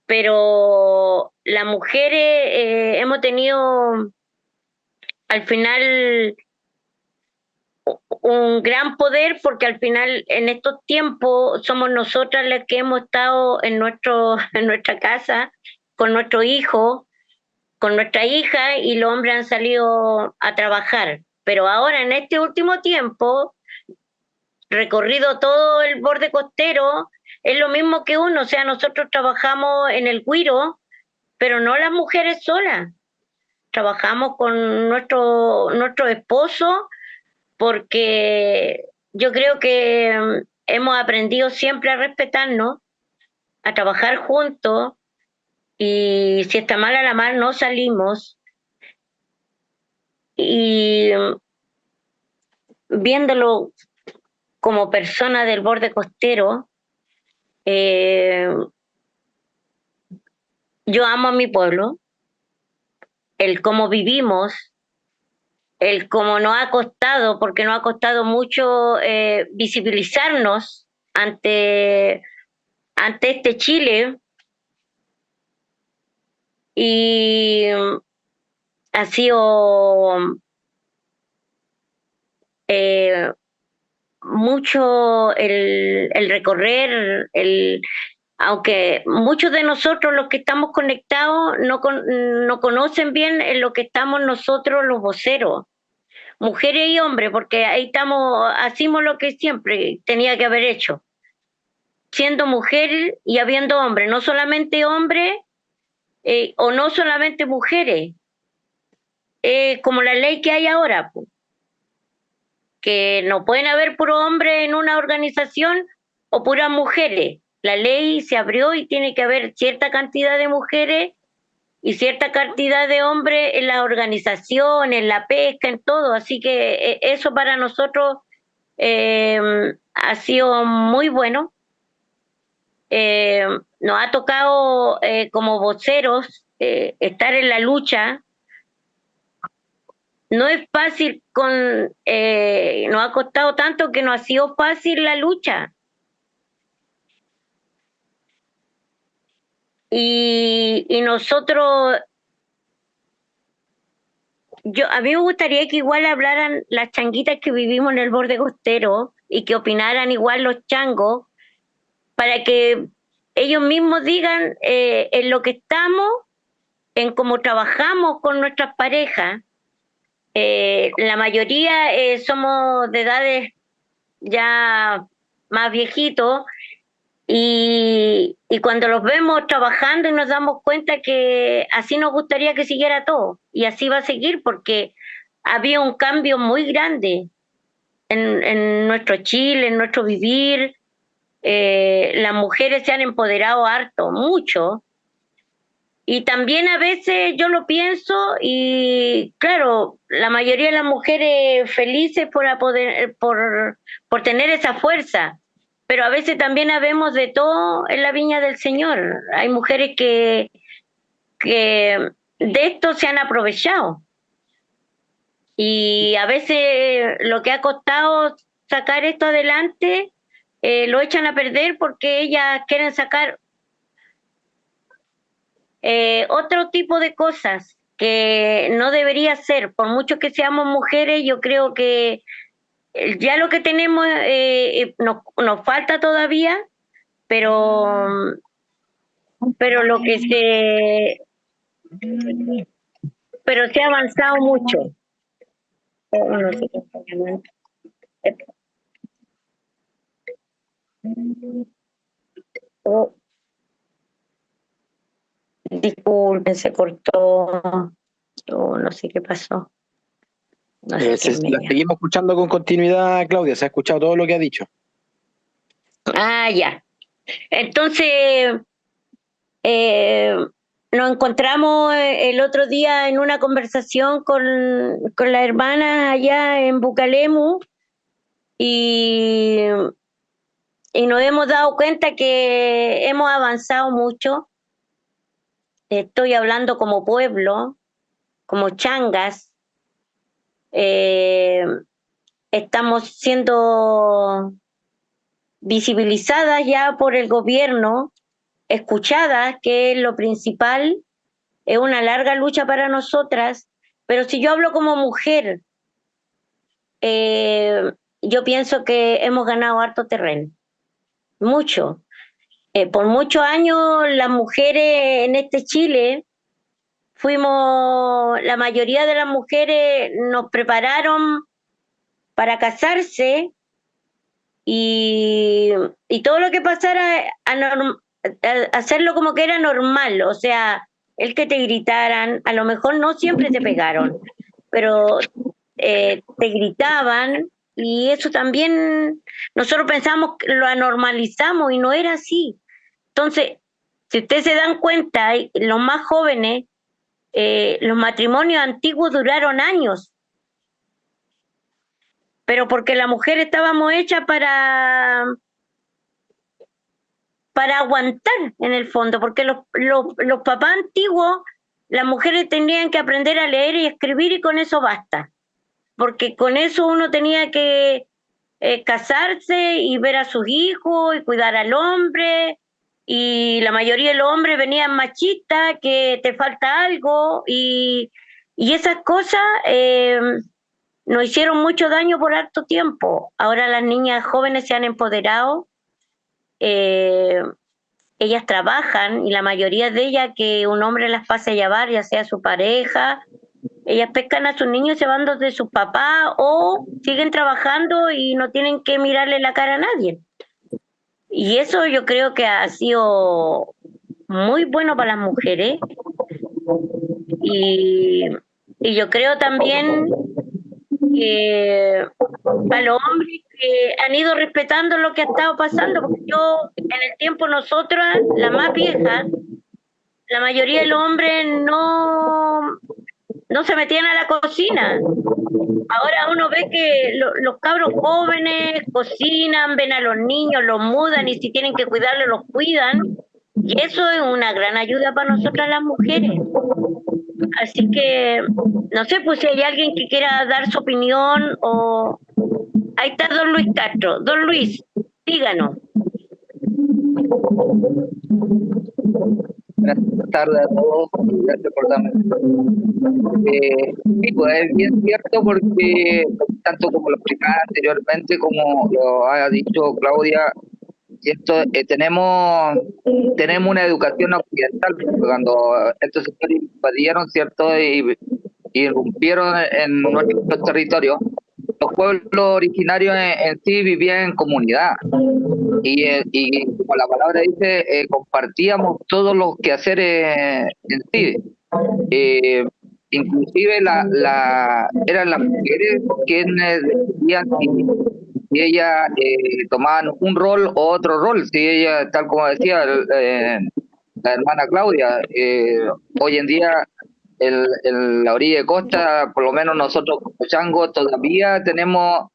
Pero las mujeres hemos tenido al final un gran poder, porque al final en estos tiempos somos nosotras las que hemos estado en nuestra casa con nuestro hijo, con nuestra hija, y los hombres han salido a trabajar. Pero ahora en este último tiempo, recorrido todo el borde costero, es lo mismo que uno, o sea, nosotros trabajamos en el Guiro, pero no las mujeres solas. Trabajamos con nuestro esposo, porque yo creo que hemos aprendido siempre a respetarnos, a trabajar juntos, y si está mala la mar no salimos. Y viéndolo como persona del borde costero, yo amo a mi pueblo, el cómo vivimos, el cómo nos ha costado, porque nos ha costado mucho visibilizarnos ante este Chile, y ha sido mucho el recorrer, aunque muchos de nosotros los que estamos conectados no conocen bien en lo que estamos nosotros los voceros, mujeres y hombres, porque ahí hacemos lo que siempre tenía que haber hecho, siendo mujer y habiendo hombres, no solamente hombres o no solamente mujeres, como la ley que hay ahora, que no pueden haber puros hombres en una organización o puras mujeres. La ley se abrió y tiene que haber cierta cantidad de mujeres y cierta cantidad de hombres en la organización, en la pesca, en todo. Así que eso para nosotros ha sido muy bueno. Nos ha tocado como voceros estar en la lucha. No es fácil, nos ha costado tanto que no ha sido fácil la lucha. Y nosotros, a mí me gustaría que igual hablaran las changuitas que vivimos en el borde costero y que opinaran igual los changos, para que ellos mismos digan en lo que estamos, en cómo trabajamos con nuestras parejas. La mayoría somos de edades ya más viejitos, y cuando los vemos trabajando y nos damos cuenta que así nos gustaría que siguiera todo, y así va a seguir, porque había un cambio muy grande en nuestro Chile, en nuestro vivir. Las mujeres se han empoderado harto, mucho. Y también a veces yo lo pienso y claro, la mayoría de las mujeres felices por tener esa fuerza, pero a veces también habemos de todo en la viña del Señor. Hay mujeres que de esto se han aprovechado, y a veces lo que ha costado sacar esto adelante lo echan a perder porque ellas quieren sacar otro tipo de cosas que no debería ser. Por mucho que seamos mujeres, yo creo que ya lo que tenemos nos falta todavía, pero lo que pero se ha avanzado mucho. No sé qué está llamando. Disculpen, se cortó. No sé qué pasó. No sé La seguimos escuchando con continuidad, Claudia. Se ha escuchado todo lo que ha dicho. Ah, ya. Entonces, nos encontramos el otro día en una conversación con la hermana allá en Bucalemu, y nos hemos dado cuenta que hemos avanzado mucho. Estoy hablando como pueblo, como changas. Estamos siendo visibilizadas ya por el gobierno, escuchadas, que es lo principal. Es una larga lucha para nosotras, pero si yo hablo como mujer, yo pienso que hemos ganado harto terreno, mucho. Por muchos años las mujeres en este Chile la mayoría de las mujeres nos prepararon para casarse, y todo lo que pasara hacerlo como que era normal. O sea, el que te gritaran, a lo mejor no siempre te pegaron, pero te gritaban, y eso también nosotros pensamos que lo anormalizamos y no era así. Entonces, si ustedes se dan cuenta, los más jóvenes, los matrimonios antiguos duraron años, pero porque la mujer estábamos hechas para aguantar, en el fondo, porque los papás antiguos, las mujeres tenían que aprender a leer y escribir, y con eso basta, porque con eso uno tenía que casarse y ver a sus hijos y cuidar al hombre, y la mayoría de los hombres venían machistas, que te falta algo, y esas cosas nos hicieron mucho daño por harto tiempo. Ahora las niñas jóvenes se han empoderado, ellas trabajan, y la mayoría de ellas, que un hombre las pase a llevar, ya sea su pareja, ellas pescan a sus niños y se van donde sus papás, o siguen trabajando y no tienen que mirarle la cara a nadie. Y eso yo creo que ha sido muy bueno para las mujeres. Y yo creo también que a los hombres que han ido respetando lo que ha estado pasando, porque yo, en el tiempo, nosotras, la más vieja, la mayoría de los hombres no se metían a la cocina. Ahora uno ve que los cabros jóvenes cocinan, ven a los niños, los mudan, y si tienen que cuidarlos, los cuidan. Y eso es una gran ayuda para nosotras las mujeres. Así que, no sé, pues si hay alguien que quiera dar su opinión, o... Ahí está don Luis Castro. Don Luis, díganos. Buenas tardes a todos, gracias por darme. Sí, pues es bien cierto, porque tanto como lo explicaba anteriormente, como lo ha dicho Claudia, y esto, tenemos una educación occidental, porque cuando estos sectores invadieron, ¿cierto? Y irrumpieron en nuestro territorio, los pueblos originarios en sí vivían en comunidad, y como la palabra dice, compartíamos todos los quehaceres en sí. Inclusive eran las mujeres quienes decidían si ellas tomaban un rol o otro rol, si ella, tal como decía la hermana Claudia, hoy en día en la orilla de costa, por lo menos nosotros como Chango todavía tenemos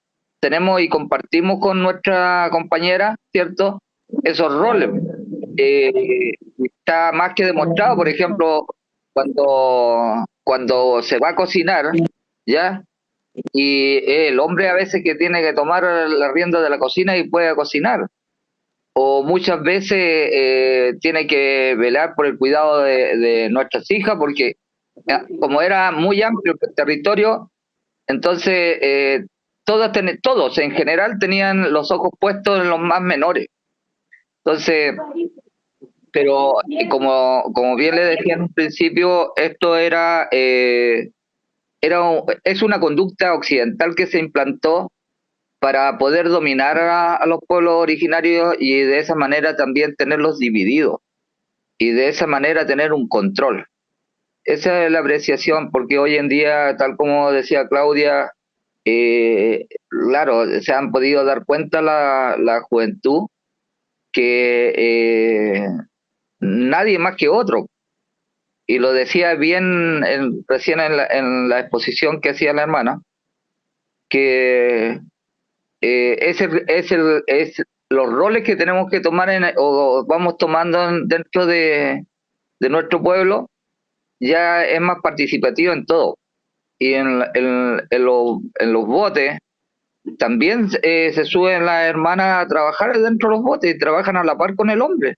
y compartimos con nuestra compañera, ¿cierto? Esos roles. Está más que demostrado, por ejemplo, cuando se va a cocinar, ¿ya? Y el hombre a veces que tiene que tomar la rienda de la cocina y puede cocinar. O muchas veces tiene que velar por el cuidado de nuestras hijas, porque como era muy amplio el territorio, entonces todos en general tenían los ojos puestos en los más menores. Entonces, pero como bien le decía en un principio, esto es una conducta occidental que se implantó para poder dominar a los pueblos originarios, y de esa manera también tenerlos divididos, y de esa manera tener un control. Esa es la apreciación, porque hoy en día, tal como decía Claudia, claro, se han podido dar cuenta la juventud que nadie más que otro. Y lo decía bien recién en la exposición que hacía la hermana, que es los roles que tenemos que tomar o vamos tomando dentro de nuestro pueblo, ya es más participativo en todo. Y en los botes también se suben las hermanas a trabajar dentro de los botes, y trabajan a la par con el hombre,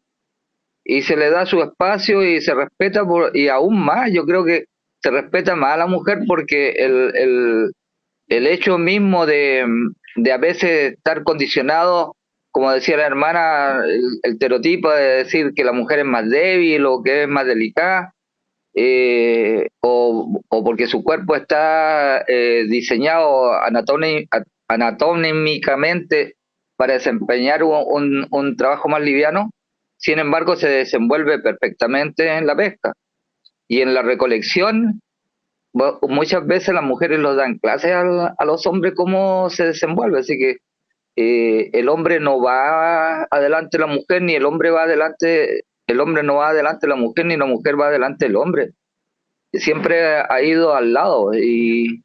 y se le da su espacio y se respeta, y aún más, yo creo que se respeta más a la mujer, porque el hecho mismo de a veces estar condicionado, como decía la hermana, el estereotipo de decir que la mujer es más débil o que es más delicada, o porque su cuerpo está diseñado anatómicamente para desempeñar un trabajo más liviano. Sin embargo, se desenvuelve perfectamente en la pesca y en la recolección. Muchas veces las mujeres los dan clases a los hombres cómo se desenvuelve, así que el hombre no va adelante de la mujer, ni el hombre va adelante. El hombre no va adelante de la mujer, ni la mujer va adelante del hombre. Siempre ha ido al lado y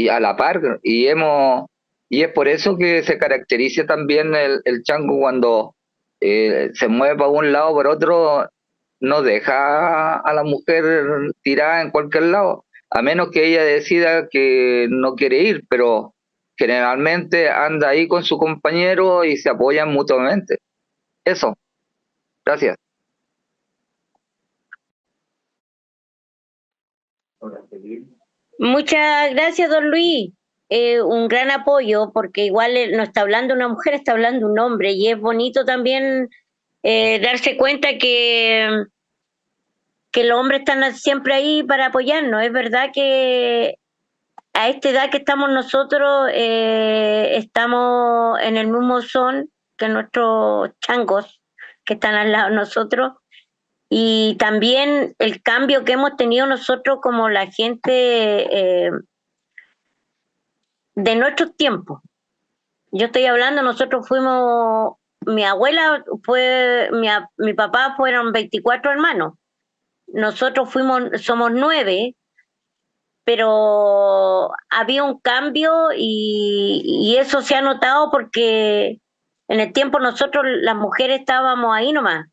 a la par. Y es por eso que se caracteriza también el chango, cuando se mueve para un lado o por otro, no deja a la mujer tirada en cualquier lado, a menos que ella decida que no quiere ir, pero generalmente anda ahí con su compañero y se apoyan mutuamente. Eso. Gracias. Muchas gracias, don Luis. Un gran apoyo, porque igual no está hablando una mujer, está hablando un hombre, y es bonito también darse cuenta que los hombres están siempre ahí para apoyarnos. Es verdad que a esta edad que estamos nosotros, estamos en el mismo son que nuestros changos que están al lado de nosotros, y también el cambio que hemos tenido nosotros como la gente de nuestros tiempos. Yo estoy hablando, nosotros fuimos, mi abuela fue, mi papá fueron 24 hermanos, nosotros somos 9, pero había un cambio y eso se ha notado porque en el tiempo nosotros las mujeres estábamos ahí nomás.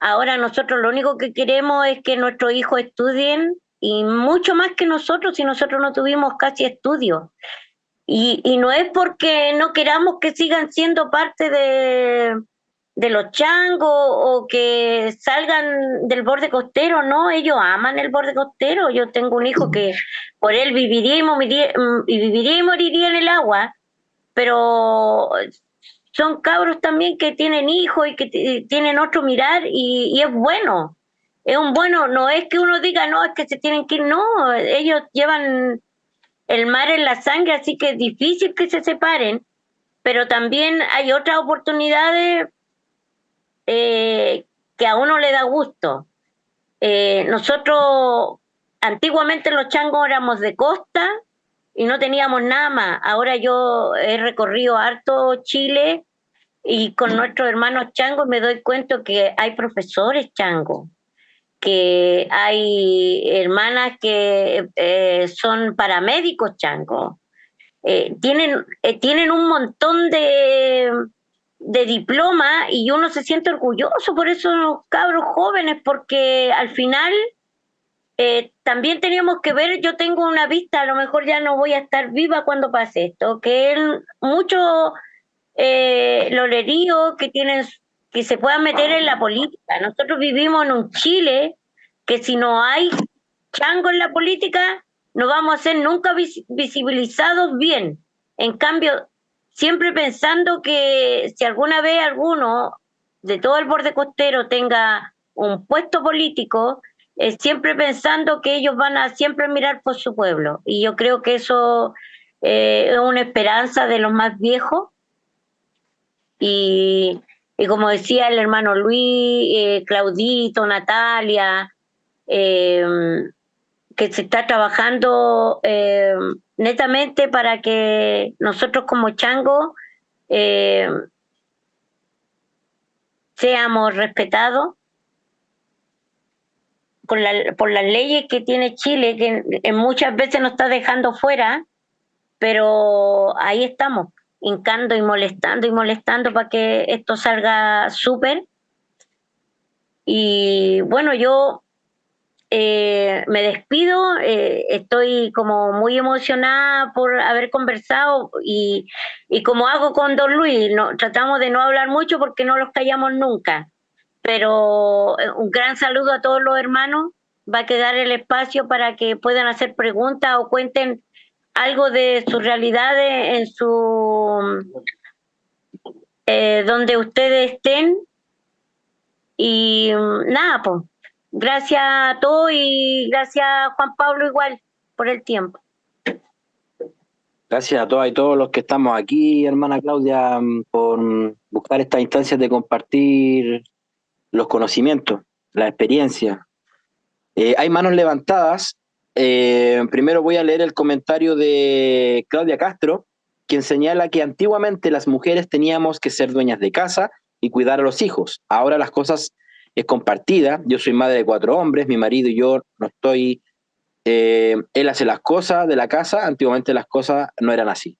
Ahora nosotros lo único que queremos es que nuestros hijos estudien, y mucho más que nosotros, si nosotros no tuvimos casi estudios. Y no es porque no queramos que sigan siendo parte de los changos o que salgan del borde costero, no, ellos aman el borde costero. Yo tengo un hijo que por él viviría y moriría en el agua, pero son cabros también que tienen hijos y que tienen otro mirar, y es bueno, es un bueno, no es que uno diga, no, es que se tienen que ir, no, ellos llevan el mar en la sangre, así que es difícil que se separen, pero también hay otras oportunidades que a uno le da gusto. Nosotros antiguamente los changos éramos de costa y no teníamos nada más. Ahora yo he recorrido harto Chile y con nuestros hermanos changos me doy cuenta que hay profesores changos, que hay hermanas que son paramédicos changos. Tienen un montón de diploma, y uno se siente orgulloso por esos cabros jóvenes, porque al final también teníamos que ver, yo tengo una vista, a lo mejor ya no voy a estar viva cuando pase esto, que es mucho lolerío que se puedan meter en la política. Nosotros vivimos en un Chile que si no hay chango en la política no vamos a ser nunca visibilizados bien. En cambio, siempre pensando que si alguna vez alguno de todo el borde costero tenga un puesto político, siempre pensando que ellos van a siempre mirar por su pueblo. Y yo creo que eso es una esperanza de los más viejos. Y como decía el hermano Luis, Claudito, Natalia, que se está trabajando netamente para que nosotros como chango seamos respetados por las leyes que tiene Chile, que muchas veces nos está dejando fuera, pero ahí estamos, hincando y molestando para que esto salga súper. Y bueno, yo me despido, estoy como muy emocionada por haber conversado, y como hago con don Luis, tratamos de no hablar mucho porque no los callamos nunca, pero un gran saludo a todos los hermanos. Va a quedar el espacio para que puedan hacer preguntas o cuenten algo de sus realidades en su donde ustedes estén. Y nada, pues gracias a todos, y gracias Juan Pablo igual por el tiempo. Gracias a todas y todos los que estamos aquí, hermana Claudia, por buscar estas instancias de compartir los conocimientos, la experiencia. Hay manos levantadas. Primero voy a leer el comentario de Claudia Castro, quien señala que antiguamente las mujeres teníamos que ser dueñas de casa y cuidar a los hijos. Ahora las cosas es compartida. Yo soy madre de 4 hombres, mi marido y yo no estoy... él hace las cosas de la casa, antiguamente las cosas no eran así.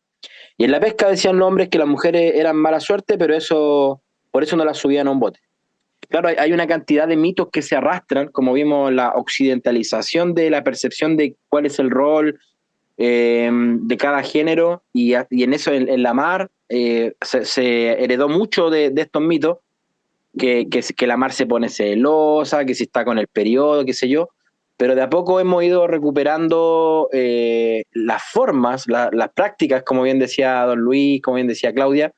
Y en la pesca decían los hombres que las mujeres eran mala suerte, pero por eso no las subían a un bote. Claro, hay una cantidad de mitos que se arrastran, como vimos la occidentalización de la percepción de cuál es el rol de cada género, y en eso, en la mar, se heredó mucho de estos mitos, que la mar se pone celosa, que si está con el periodo, qué sé yo, pero de a poco hemos ido recuperando las formas, las prácticas, como bien decía don Luis, como bien decía Claudia,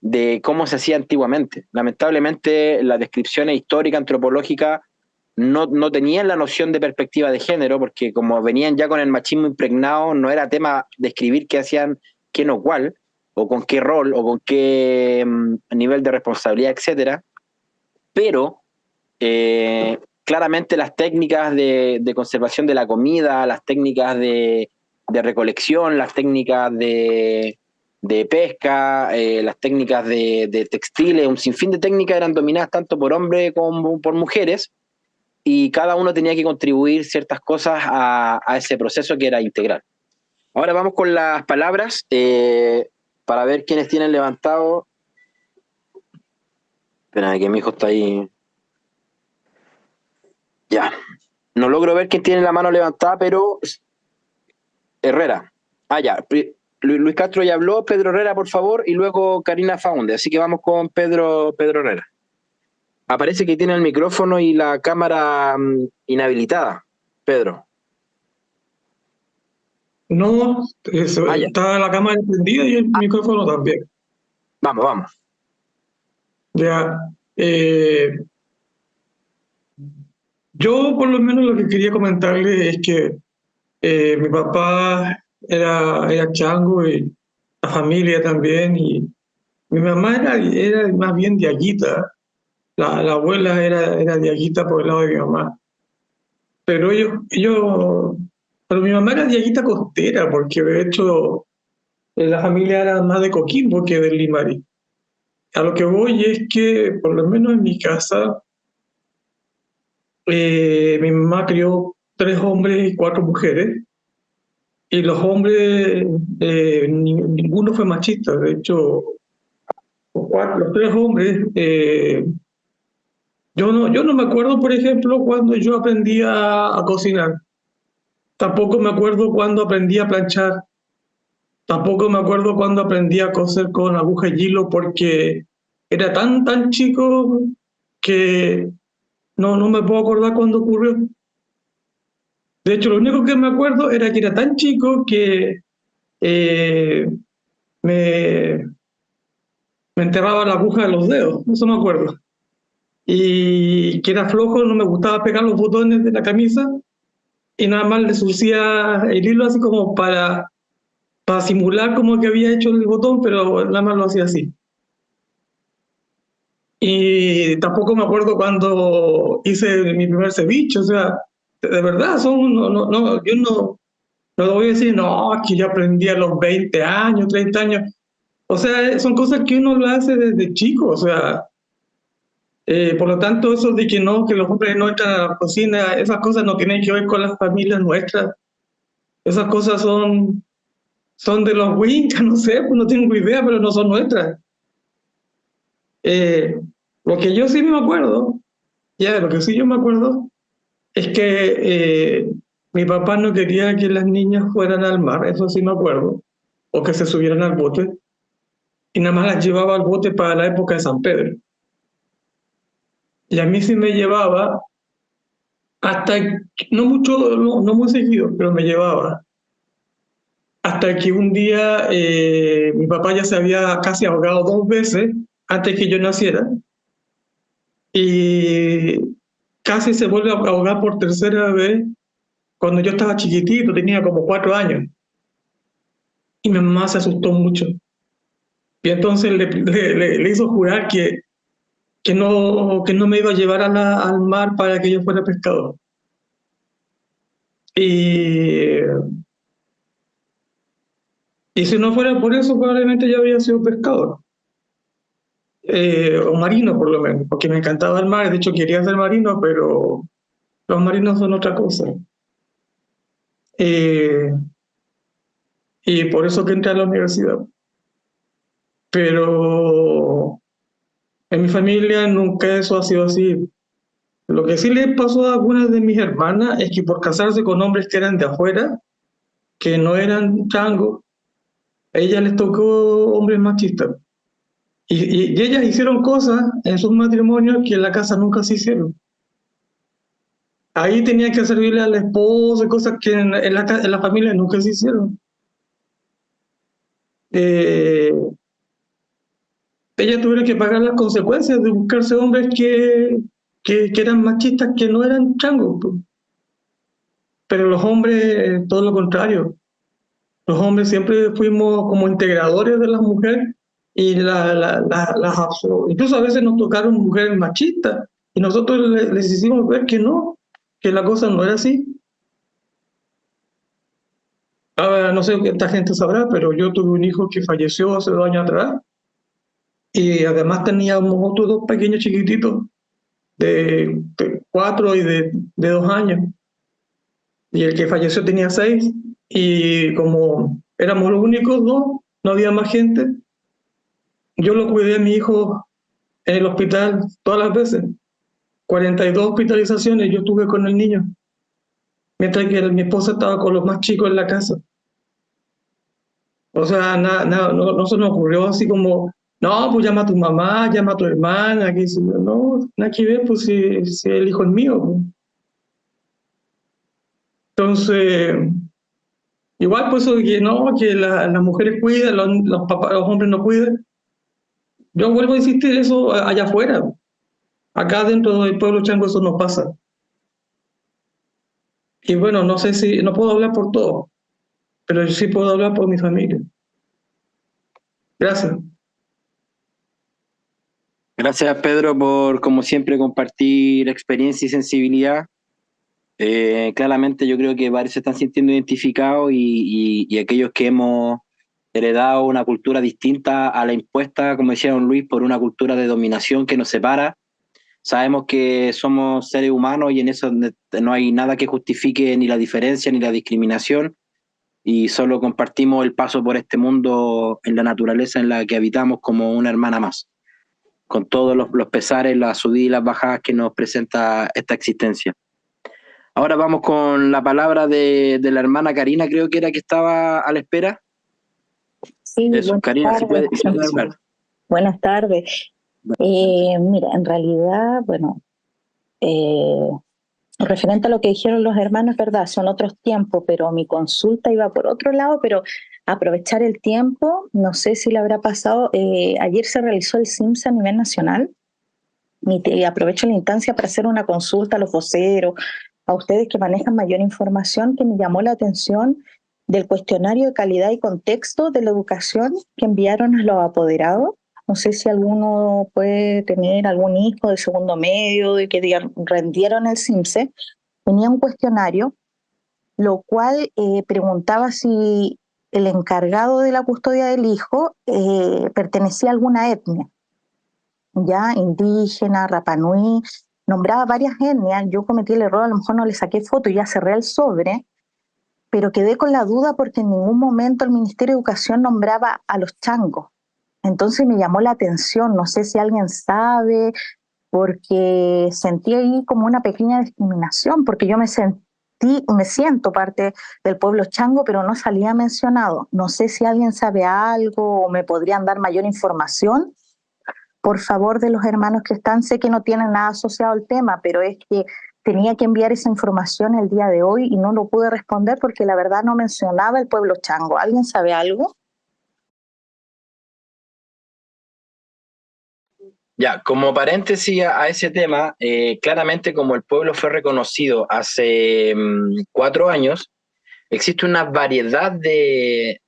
de cómo se hacía antiguamente. Lamentablemente, las descripciones históricas, antropológicas, no tenían la noción de perspectiva de género, porque como venían ya con el machismo impregnado, no era tema describir qué hacían, quién o cuál, o con qué rol, o con qué nivel de responsabilidad, etcétera. Pero claramente las técnicas de conservación de la comida, las técnicas de recolección, las técnicas de pesca, las técnicas de textiles, un sinfín de técnicas eran dominadas tanto por hombres como por mujeres, y cada uno tenía que contribuir ciertas cosas a ese proceso que era integral. Ahora vamos con las palabras, para ver quiénes tienen levantado. Espera, que mi hijo está ahí. Ya. No logro ver quién tiene la mano levantada, pero Herrera. Ah, ya. Luis Castro ya habló, Pedro Herrera, por favor, y luego Karina Faunde. Así que vamos con Pedro Herrera. Aparece que tiene el micrófono y la cámara inhabilitada, Pedro. No, está la cámara encendida y el micrófono también. Vamos. Ya. Yo por lo menos lo que quería comentarle es que mi papá era chango y la familia también, y mi mamá era más bien diaguita. La abuela era diaguita por el lado de mi mamá. Pero pero mi mamá era diaguita costera, porque de hecho la familia era más de Coquimbo que de Limarí. A lo que voy es que, por lo menos en mi casa, mi mamá crió 3 hombres y 4 mujeres, y los hombres, ninguno fue machista. De hecho, los 3 hombres, yo no me acuerdo, por ejemplo, cuando yo aprendí a cocinar. Tampoco me acuerdo cuando aprendí a planchar. Tampoco me acuerdo cuando aprendí a coser con aguja y hilo, porque era tan chico que no me puedo acordar cuándo ocurrió. De hecho, lo único que me acuerdo era que era tan chico que me enterraba la aguja de los dedos, eso me acuerdo. Y que era flojo, no me gustaba pegar los botones de la camisa, y nada más le surcía el hilo así como para simular como que había hecho el botón, pero nada más lo hacía así. Y tampoco me acuerdo cuando hice mi primer ceviche, o sea, de verdad, yo no lo voy a decir, no, es que yo aprendí a los 20 años, 30 años. O sea, son cosas que uno lo hace desde chico, o sea, por lo tanto, eso de que los hombres no entran a la cocina, esas cosas no tienen que ver con las familias nuestras. Esas cosas son de los Wincas, no sé, pues no tengo idea, pero no son nuestras. Lo que yo sí me acuerdo, lo que sí yo me acuerdo es que mi papá no quería que las niñas fueran al mar, eso sí me acuerdo, o que se subieran al bote, y nada más las llevaba al bote para la época de San Pedro. Y a mí sí me llevaba, hasta, no muy seguido, pero me llevaba. Hasta que un día mi papá ya se había casi ahogado 2 veces antes que yo naciera, y casi se vuelve a ahogar por 3ª vez cuando yo estaba chiquitito, tenía como 4 años. Y mi mamá se asustó mucho. Y entonces le hizo jurar que no me iba a llevar al mar para que yo fuera pescador. Y si no fuera por eso, probablemente yo habría sido pescador. O marino, por lo menos, porque me encantaba el mar. De hecho, quería ser marino, pero los marinos son otra cosa. Y por eso que entré a la universidad. Pero en mi familia nunca eso ha sido así. Lo que sí le pasó a algunas de mis hermanas es que por casarse con hombres que eran de afuera, que no eran changos, a ellas les tocó hombres machistas. Y ellas hicieron cosas en sus matrimonios que en la casa nunca se hicieron. Ahí tenían que servirle al esposo y cosas que en la familia nunca se hicieron. Ellas tuvieron que pagar las consecuencias de buscarse hombres que eran machistas, que no eran changos, pues. Pero los hombres, todo lo contrario. Los hombres siempre fuimos como integradores de las mujeres y incluso a veces nos tocaron mujeres machistas y nosotros les hicimos ver que no, que la cosa no era así. Ahora, no sé qué esta gente sabrá, pero yo tuve un hijo que falleció hace 2 años atrás y además teníamos otros 2 pequeños chiquititos de 4 y de 2 años. Y el que falleció tenía 6 y como éramos los únicos 2, no había más gente, yo lo cuidé a mi hijo en el hospital todas las veces. 42 hospitalizaciones yo estuve con el niño, mientras que mi esposa estaba con los más chicos en la casa. O sea, no se nos ocurrió así como, no, pues llama a tu mamá, llama a tu hermana, que no, nada que ver, pues si el hijo es mío, pues. Entonces, igual pues eso de que no, que las mujeres cuidan, los hombres no cuidan. Yo vuelvo a insistir eso allá afuera. Acá dentro del pueblo chango eso no pasa. Y bueno, no sé si, no puedo hablar por todos, pero sí puedo hablar por mi familia. Gracias. Gracias, Pedro, por, como siempre, compartir experiencia y sensibilidad. Claramente yo creo que varios se están sintiendo identificados y aquellos que hemos heredado una cultura distinta a la impuesta, como decía don Luis, por una cultura de dominación que nos separa. Sabemos que somos seres humanos y en eso no hay nada que justifique ni la diferencia ni la discriminación, y solo compartimos el paso por este mundo en la naturaleza en la que habitamos como una hermana más, con todos los pesares, las subidas y las bajadas que nos presenta esta existencia. Ahora vamos con la palabra de la hermana Karina, creo que era que estaba a la espera. Sí, Eso, Karina, si puede hablar. Buenas tardes. Mira, en realidad, bueno, referente a lo que dijeron los hermanos, es verdad, son otros tiempos, pero mi consulta iba por otro lado, pero aprovechar el tiempo, no sé si le habrá pasado, ayer se realizó el CIMSE a nivel nacional, y aprovecho la instancia para hacer una consulta a los voceros, a ustedes que manejan mayor información, que me llamó la atención del cuestionario de calidad y contexto de la educación que enviaron a los apoderados. No sé si alguno puede tener algún hijo de segundo medio, de que rendieron el CIMSE. Tenía un cuestionario, lo cual preguntaba si el encargado de la custodia del hijo pertenecía a alguna etnia, ya indígena, Rapanui, nombraba varias etnias. Yo cometí el error, a lo mejor no le saqué foto y ya cerré el sobre, pero quedé con la duda porque en ningún momento el Ministerio de Educación nombraba a los changos. Entonces me llamó la atención, no sé si alguien sabe, porque sentí ahí como una pequeña discriminación, porque yo me siento parte del pueblo chango, pero no salía mencionado. No sé si alguien sabe algo o me podrían dar mayor información. Por favor, de los hermanos que están, sé que no tienen nada asociado al tema, pero es que tenía que enviar esa información el día de hoy y no lo pude responder porque la verdad no mencionaba el pueblo chango. ¿Alguien sabe algo? Ya, como paréntesis a ese tema, claramente como el pueblo fue reconocido hace 4 años, existe una variedad de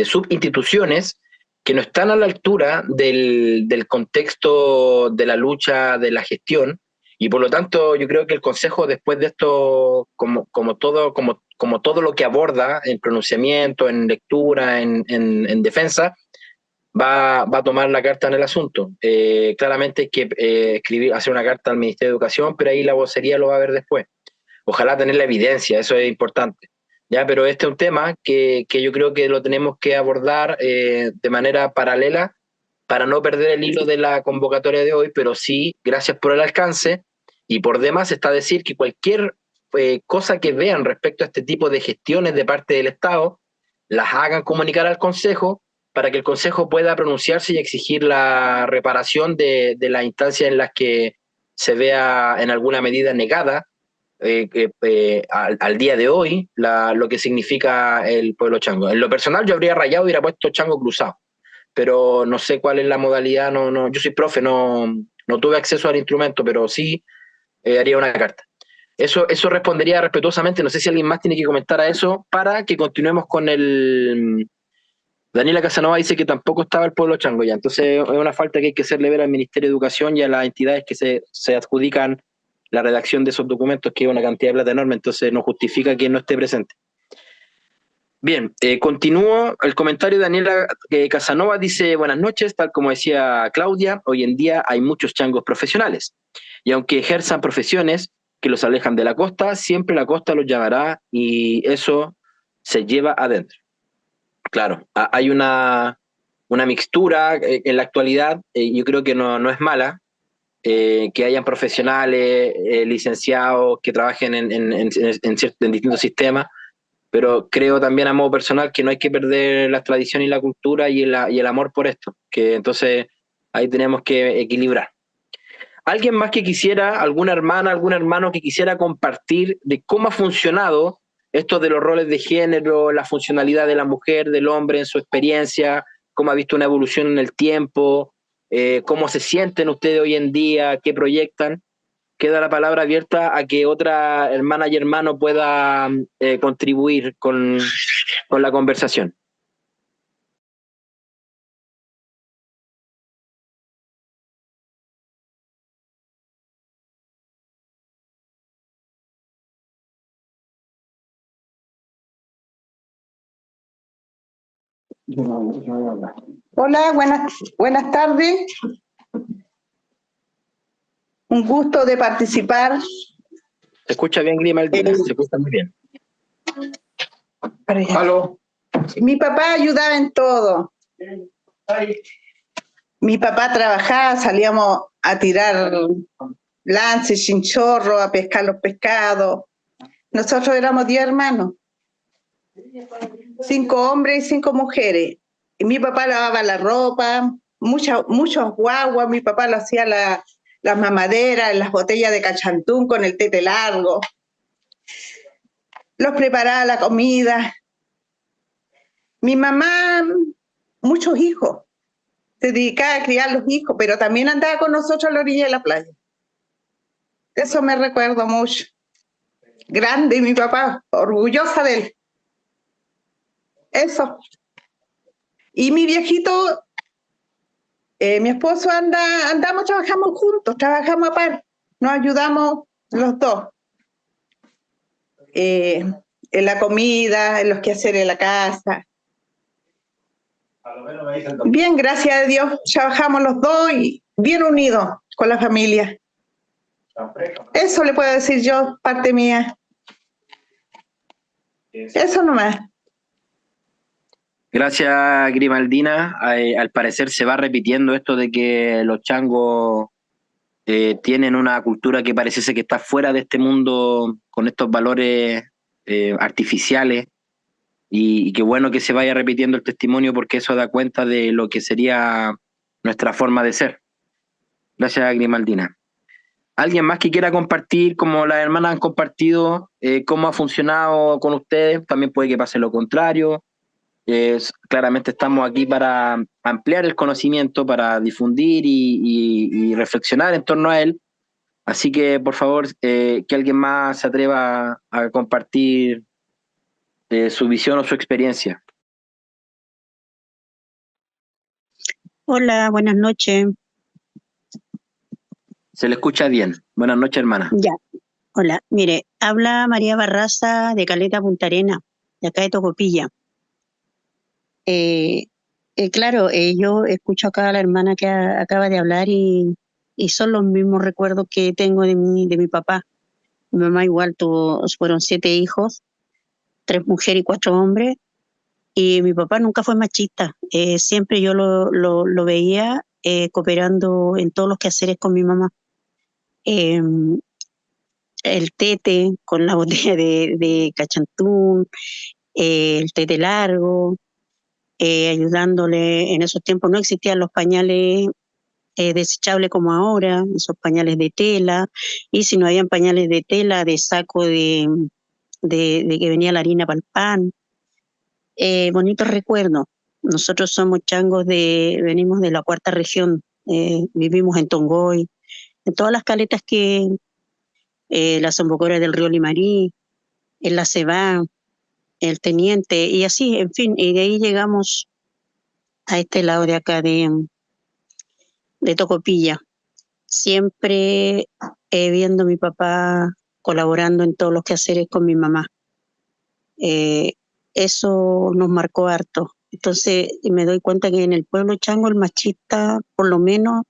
subinstituciones que no están a la altura del contexto de la lucha, de la gestión, y por lo tanto yo creo que el Consejo después de esto, como todo lo que aborda en pronunciamiento, en lectura, en defensa, va a tomar la carta en el asunto. Claramente hay que hacer una carta al Ministerio de Educación, pero ahí la vocería lo va a ver después. Ojalá tener la evidencia, eso es importante. ¿Ya? Pero este es un tema que yo creo que lo tenemos que abordar de manera paralela para no perder el hilo de la convocatoria de hoy, pero sí, gracias por el alcance, y por demás está decir que cualquier cosa que vean respecto a este tipo de gestiones de parte del Estado, las hagan comunicar al Consejo para que el Consejo pueda pronunciarse y exigir la reparación de las instancias en las que se vea en alguna medida negada al día de hoy lo que significa el pueblo chango. En lo personal yo habría rayado y hubiera puesto chango cruzado, pero no sé cuál es la modalidad, yo soy profe, no tuve acceso al instrumento, pero sí haría una carta. Eso respondería respetuosamente. No sé si alguien más tiene que comentar a eso para que continuemos con el... Daniela Casanova dice que tampoco estaba el pueblo chango ya, entonces es una falta que hay que hacerle ver al Ministerio de Educación y a las entidades que se adjudican la redacción de esos documentos, que es una cantidad de plata enorme, entonces no justifica que no esté presente. Bien, continúo el comentario de Daniela Casanova, dice: buenas noches, tal como decía Claudia, hoy en día hay muchos changos profesionales, y aunque ejerzan profesiones que los alejan de la costa, siempre la costa los llamará y eso se lleva adentro. Claro, hay una mixtura en la actualidad, yo creo que no es mala, que hayan profesionales, licenciados que trabajen en distintos sistemas, pero creo también a modo personal que no hay que perder la tradición y la cultura y el amor por esto, que entonces ahí tenemos que equilibrar. ¿Alguien más que quisiera, alguna hermana, algún hermano que quisiera compartir de cómo ha funcionado esto de los roles de género, la funcionalidad de la mujer, del hombre en su experiencia, cómo ha visto una evolución en el tiempo, cómo se sienten ustedes hoy en día, qué proyectan? Queda la palabra abierta a que otra hermana y hermano pueda contribuir con la conversación. Hola, buenas tardes. Un gusto de participar. Se escucha bien, Grimaldi, se escucha muy bien. ¿Aló? Mi papá ayudaba en todo. Mi papá trabajaba, salíamos a tirar lances, chinchorro, a pescar los pescados. Nosotros éramos 10 hermanos. 5 hombres y 5 mujeres. Y mi papá lavaba la ropa, muchos guaguas, mi papá lo hacía las mamaderas, las botellas de cachantún con el tete largo. Los preparaba la comida. Mi mamá, muchos hijos. Se dedicaba a criar los hijos, pero también andaba con nosotros a la orilla de la playa. Eso me recuerdo mucho. Grande mi papá, orgullosa de él. Eso. Y mi viejito, mi esposo trabajamos juntos, trabajamos a par, nos ayudamos los dos. En la comida, en los quehaceres de la casa. Bien, gracias a Dios, trabajamos los dos y bien unidos con la familia. Eso le puedo decir yo, parte mía. Eso nomás. Gracias, Grimaldina. Al parecer se va repitiendo esto de que los changos tienen una cultura que parece ser que está fuera de este mundo con estos valores artificiales, y qué bueno que se vaya repitiendo el testimonio porque eso da cuenta de lo que sería nuestra forma de ser. Gracias, Grimaldina. ¿Alguien más que quiera compartir, como las hermanas han compartido, cómo ha funcionado con ustedes? También puede que pase lo contrario. Claramente estamos aquí para ampliar el conocimiento, para difundir y reflexionar en torno a él. Así que, por favor, que alguien más se atreva a compartir su visión o su experiencia. Hola, buenas noches. Se le escucha bien. Buenas noches, hermana. Ya, hola. Mire, habla María Barraza de Caleta Punta Arenas, de acá de Tocopilla. Claro, yo escucho acá a la hermana que acaba de hablar y son los mismos recuerdos que tengo de mi papá. Mi mamá igual fueron 7 hijos, 3 mujeres y 4 hombres, y mi papá nunca fue machista. Siempre yo lo veía cooperando en todos los quehaceres con mi mamá. el tete con la botella de cachantún, el tete largo, ayudándole. En esos tiempos no existían los pañales desechables como ahora, esos pañales de tela, y si no habían pañales de tela, de saco de que venía la harina para el pan. Bonitos recuerdos. Nosotros somos changos venimos de la cuarta región, vivimos en Tongoy, en todas las caletas que, la Zambocora del río Limarí, en la Cebá, el Teniente, y así, en fin, y de ahí llegamos a este lado de acá de Tocopilla, siempre viendo a mi papá colaborando en todos los quehaceres con mi mamá. Eso nos marcó harto. Entonces me doy cuenta que en el pueblo chango el machista, por lo menos,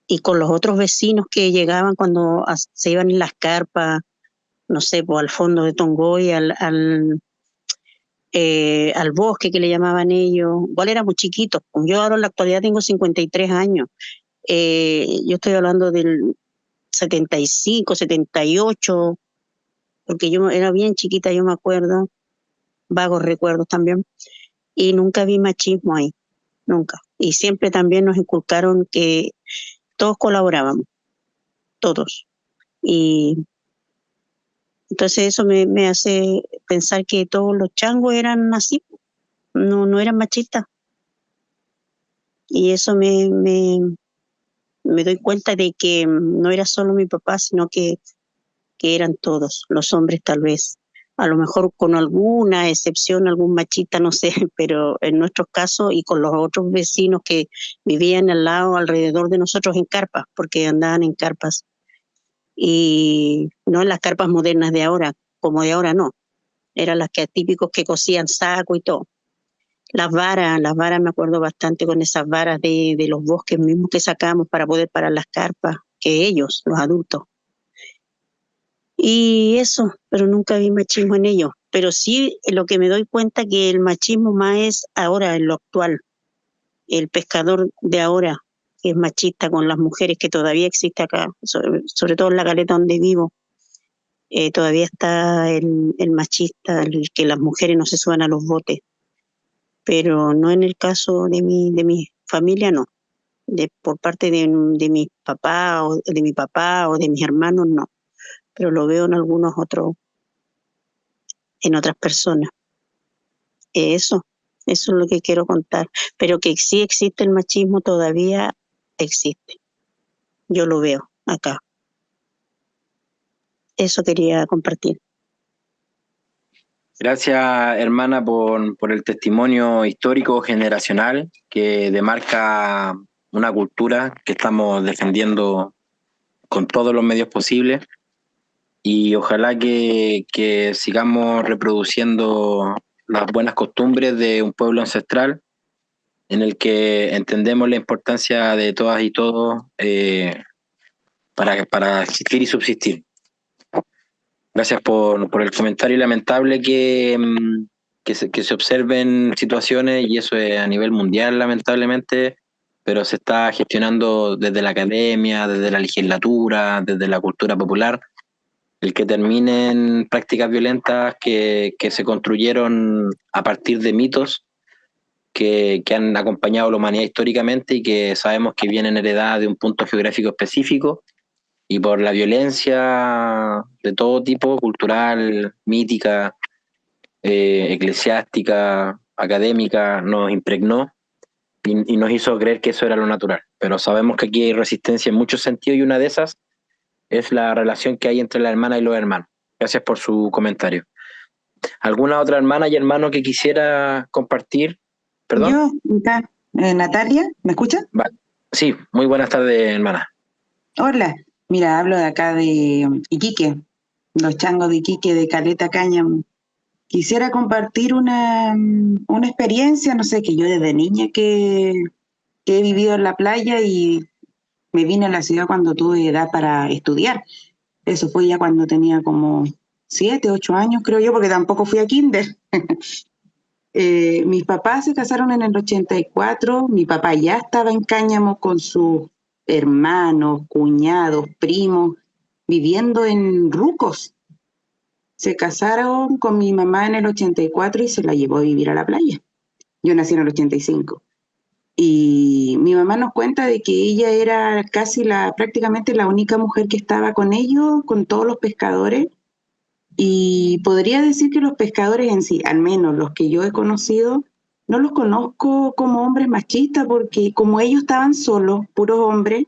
y con los otros vecinos que llegaban cuando se iban en las carpas, no sé, pues al fondo de Tongoy, al bosque que le llamaban ellos, igual éramos chiquitos. Yo ahora en la actualidad tengo 53 años. Yo estoy hablando del 75, 78, porque yo era bien chiquita, yo me acuerdo, vagos recuerdos también, y nunca vi machismo ahí, nunca. Y siempre también nos inculcaron que todos colaborábamos, todos. Y entonces eso me hace pensar que todos los changos eran así, no eran machistas. Y eso me doy cuenta de que no era solo mi papá, sino que eran todos, los hombres tal vez. A lo mejor con alguna excepción, algún machista, no sé, pero en nuestros casos y con los otros vecinos que vivían al lado, alrededor de nosotros en carpas, porque andaban en carpas. Y no en las carpas modernas de ahora, como de ahora no. Eran las que típicos que cosían saco y todo. Las varas me acuerdo bastante con esas varas de los bosques mismos que sacamos para poder parar las carpas, que ellos, los adultos. Y eso, pero nunca vi machismo en ellos. Pero sí lo que me doy cuenta que el machismo más es ahora, en lo actual. El pescador de ahora, que es machista con las mujeres, que todavía existe acá, sobre todo en la caleta donde vivo. Todavía está el machista, el que las mujeres no se suban a los botes. Pero no en el caso de mi familia, no. Por parte de mi papá o de mi papá o de mis hermanos, no. Pero lo veo en algunos otros, en otras personas. Eso es lo que quiero contar. Pero que sí existe el machismo, todavía existe. Yo lo veo acá. Eso quería compartir. Gracias, hermana, por el testimonio histórico generacional que demarca una cultura que estamos defendiendo con todos los medios posibles. Y ojalá que sigamos reproduciendo las buenas costumbres de un pueblo ancestral en el que entendemos la importancia de todas y todos para existir y subsistir. Gracias por el comentario. Lamentable que se observen situaciones, y eso es a nivel mundial, lamentablemente, pero se está gestionando desde la academia, desde la legislatura, desde la cultura popular, el que terminen prácticas violentas que se construyeron a partir de mitos que han acompañado a la humanidad históricamente y que sabemos que vienen heredadas de un punto geográfico específico, y por la violencia de todo tipo, cultural, mítica, eclesiástica, académica, nos impregnó y nos hizo creer que eso era lo natural. Pero sabemos que aquí hay resistencia en muchos sentidos, y una de esas es la relación que hay entre la hermana y los hermanos. Gracias por su comentario. ¿Alguna otra hermana y hermano que quisiera compartir? ¿Perdón? Yo, Natalia, ¿me escucha? Sí, muy buenas tardes, hermana. Hola, mira, hablo de acá de Iquique, los changos de Iquique, de Caleta Cáñamo. Quisiera compartir una experiencia, no sé, que yo desde niña que he vivido en la playa y me vine a la ciudad cuando tuve edad para estudiar. Eso fue ya cuando tenía como 7, 8 años, creo yo, porque tampoco fui a kinder. Mis papás se casaron en el 84, mi papá ya estaba en Cáñamo con sus hermanos, cuñados, primos. viviendo en Rucos. Se casaron con mi mamá en el 84 y se la llevó a vivir a la playa. Yo nací en el 85. Y mi mamá nos cuenta de que ella era prácticamente la única mujer que estaba con ellos, con todos los pescadores. Y podría decir que los pescadores en sí, al menos los que yo he conocido, no los conozco como hombres machistas, porque como ellos estaban solos, puros hombres,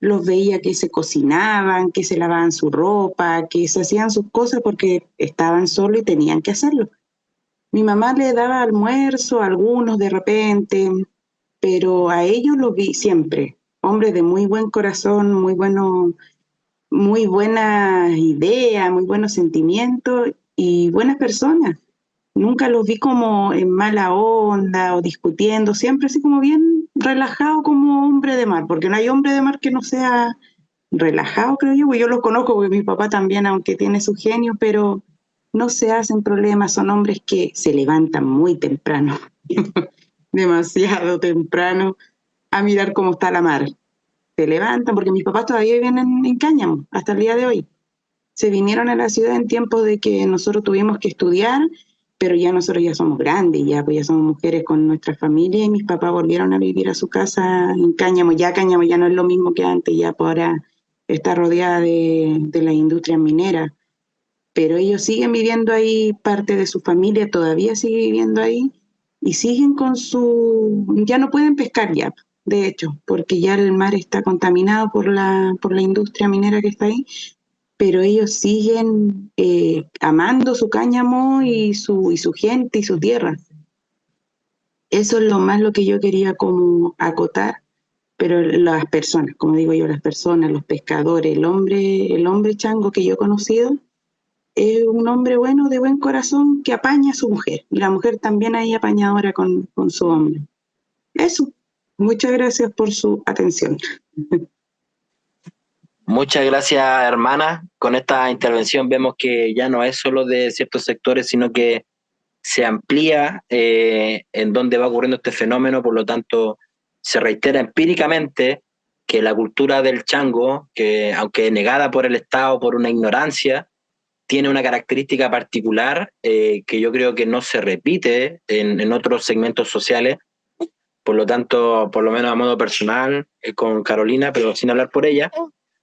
los veía que se cocinaban, que se lavaban su ropa, que se hacían sus cosas porque estaban solos y tenían que hacerlo. Mi mamá le daba almuerzo a algunos de repente, pero a ellos los vi siempre, hombres de muy buen corazón, muy buenas ideas, muy buenos sentimientos y buenas personas. Nunca los vi como en mala onda o discutiendo, siempre así como bien relajado como hombre de mar, porque no hay hombre de mar que no sea relajado, creo yo, porque yo los conozco, porque mi papá también, aunque tiene su genio, pero no se hacen problemas, son hombres que se levantan muy temprano, demasiado temprano, a mirar cómo está la mar. Se levantan, porque mis papás todavía viven en Cáñamo, hasta el día de hoy. Se vinieron a la ciudad en tiempos de que nosotros tuvimos que estudiar, pero ya nosotros ya somos grandes, pues ya somos mujeres con nuestra familia, y mis papás volvieron a vivir a su casa en Cáñamo. Ya Cáñamo ya no es lo mismo que antes, ya por ahora está rodeada de la industria minera, pero ellos siguen viviendo ahí, parte de su familia todavía sigue viviendo ahí, y siguen ya no pueden pescar ya, de hecho, porque ya el mar está contaminado por la industria minera que está ahí, pero ellos siguen amando su cáñamo y su gente y su tierra. Eso es lo que yo quería como acotar, pero las personas, como digo yo, las personas, los pescadores, el hombre chango que yo he conocido, es un hombre bueno, de buen corazón, que apaña a su mujer, y la mujer también ahí apañadora con su hombre. Eso, muchas gracias por su atención. Muchas gracias, hermana. Con esta intervención vemos que ya no es solo de ciertos sectores, sino que se amplía en dónde va ocurriendo este fenómeno. Por lo tanto, se reitera empíricamente que la cultura del chango, que aunque negada por el Estado por una ignorancia, tiene una característica particular que yo creo que no se repite en otros segmentos sociales. Por lo tanto, por lo menos a modo personal, con Carolina, pero sin hablar por ella,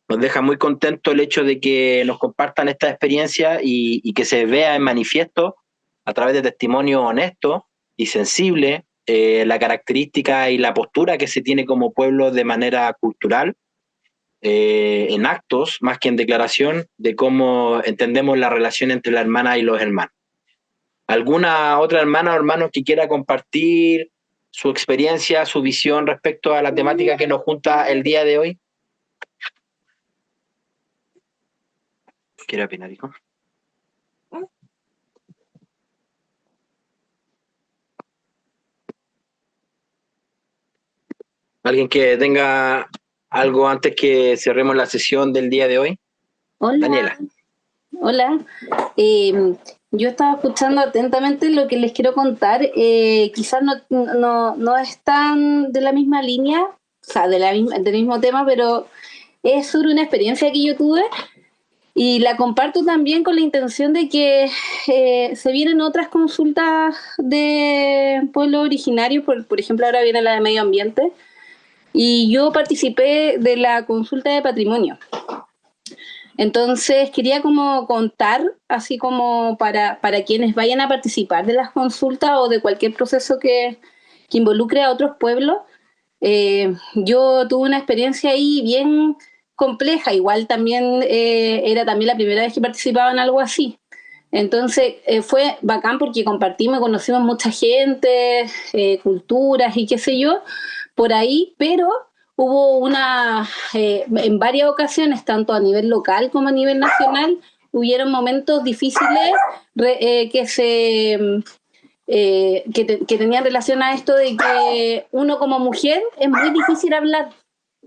nos deja muy contento el hecho de que nos compartan esta experiencia y que se vea en manifiesto a través de testimonios honestos y sensibles la característica y la postura que se tiene como pueblo de manera cultural, en actos más que en declaración, de cómo entendemos la relación entre la hermana y los hermanos. ¿Alguna otra hermana o hermano que quiera compartir su experiencia, su visión respecto a la temática que nos junta el día de hoy? ¿Quiere opinar, hijo? ¿Alguien que tenga algo antes que cerremos la sesión del día de hoy? Hola. Daniela. Hola. Yo estaba escuchando atentamente lo que les quiero contar. Quizás no es tan de la misma línea, o sea, del mismo tema, pero es sobre una experiencia que yo tuve. Y la comparto también con la intención de que se vienen otras consultas de pueblos originarios, por ejemplo, ahora viene la de medio ambiente, y yo participé de la consulta de patrimonio. Entonces quería como contar, así como para quienes vayan a participar de las consultas o de cualquier proceso que involucre a otros pueblos. Yo tuve una experiencia ahí bien compleja, igual también era también la primera vez que participaba en algo así. Entonces fue bacán porque compartimos, conocimos mucha gente, culturas y qué sé yo, por ahí, pero hubo en varias ocasiones, tanto a nivel local como a nivel nacional, hubieron momentos difíciles que tenían relación a esto de que uno como mujer es muy difícil hablar.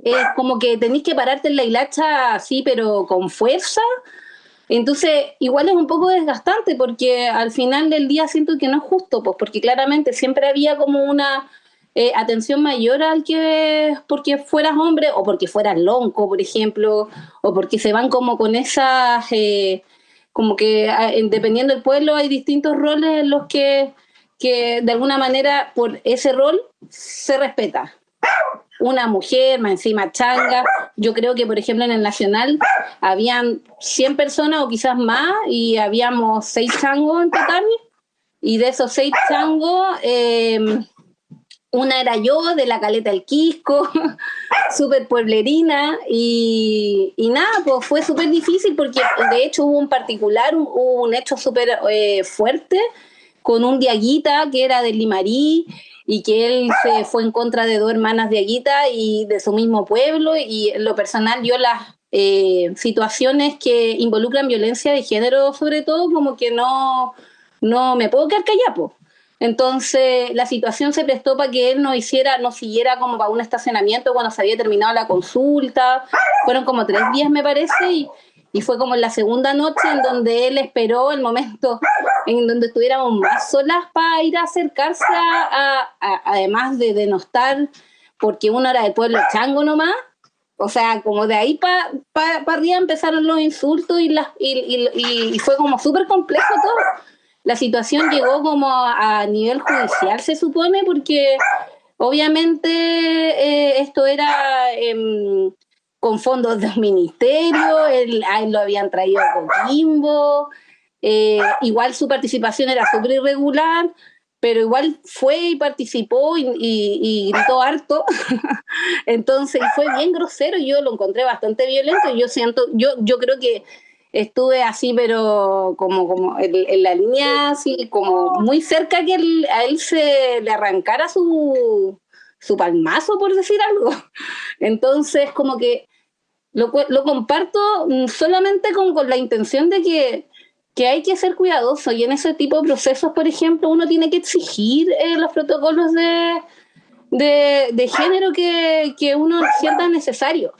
Es como que tenés que pararte en la hilacha así, pero con fuerza. Entonces, igual es un poco desgastante porque al final del día siento que no es justo, pues, porque claramente siempre había como una atención mayor al que porque fueras hombre o porque fueras lonco, por ejemplo, o porque se van como con esas, como que dependiendo del pueblo hay distintos roles en los que de alguna manera por ese rol se respeta. Una mujer, más encima changa. Yo creo que, por ejemplo, en el Nacional habían 100 personas o quizás más y habíamos 6 changos en total. Y de esos 6 changos, una era yo, de la Caleta del Quisco, súper pueblerina. Y nada, pues fue súper difícil porque de hecho hubo un hecho súper fuerte con un Diaguita que era de Limarí, y que él se fue en contra de 2 hermanas de Aguita y de su mismo pueblo, y en lo personal yo las situaciones que involucran violencia de género sobre todo, como que no me puedo quedar callada, po. Entonces la situación se prestó para que él no siguiera como para un estacionamiento cuando se había terminado la consulta. Fueron como 3 días me parece, y fue como en la segunda noche en donde él esperó el momento en donde estuviéramos más solas para ir a acercarse además de denostar, porque uno era del pueblo chango nomás. O sea, como de ahí para arriba empezaron los insultos y fue como súper complejo todo. La situación llegó como a nivel judicial, se supone, porque obviamente esto era con fondos del ministerio, a él lo habían traído a Coquimbo, igual su participación era súper irregular, pero igual fue y participó y gritó harto. Entonces fue bien grosero, yo lo encontré bastante violento. Yo creo que estuve así, pero como en la línea, así como muy cerca que a él se le arrancara su palmazo, por decir algo. Entonces como que lo comparto solamente con la intención de que hay que ser cuidadoso, y en ese tipo de procesos, por ejemplo, uno tiene que exigir los protocolos de género que uno sienta necesario.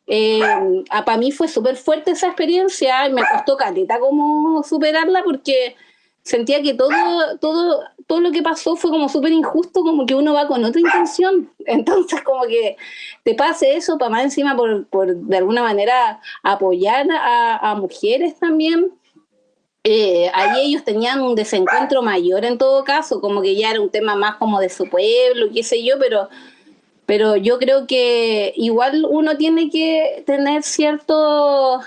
Para mí fue súper fuerte esa experiencia y me costó caleta como superarla, porque sentía que todo lo que pasó fue como súper injusto, como que uno va con otra intención. Entonces como que te pase eso, para más encima por de alguna manera apoyar a mujeres también. Ahí ellos tenían un desencuentro mayor en todo caso, como que ya era un tema más como de su pueblo, qué sé yo, pero yo creo que igual uno tiene que tener cierto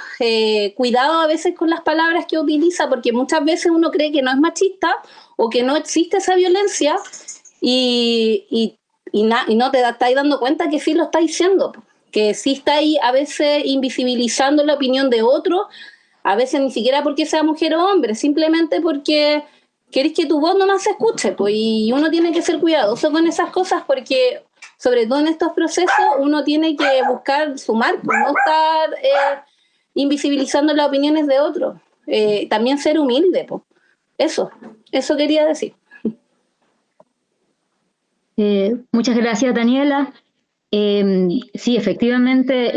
cuidado a veces con las palabras que utiliza, porque muchas veces uno cree que no es machista o que no existe esa violencia y no te estáis dando cuenta que sí lo está diciendo, que sí está ahí a veces invisibilizando la opinión de otro, a veces ni siquiera porque sea mujer o hombre, simplemente porque querés que tu voz nomás se escuche, pues, y uno tiene que ser cuidadoso con esas cosas, porque sobre todo en estos procesos uno tiene que buscar sumar, pues, no estar invisibilizando las opiniones de otros, también ser humilde, pues. Eso quería decir. Muchas gracias, Daniela. Sí, efectivamente,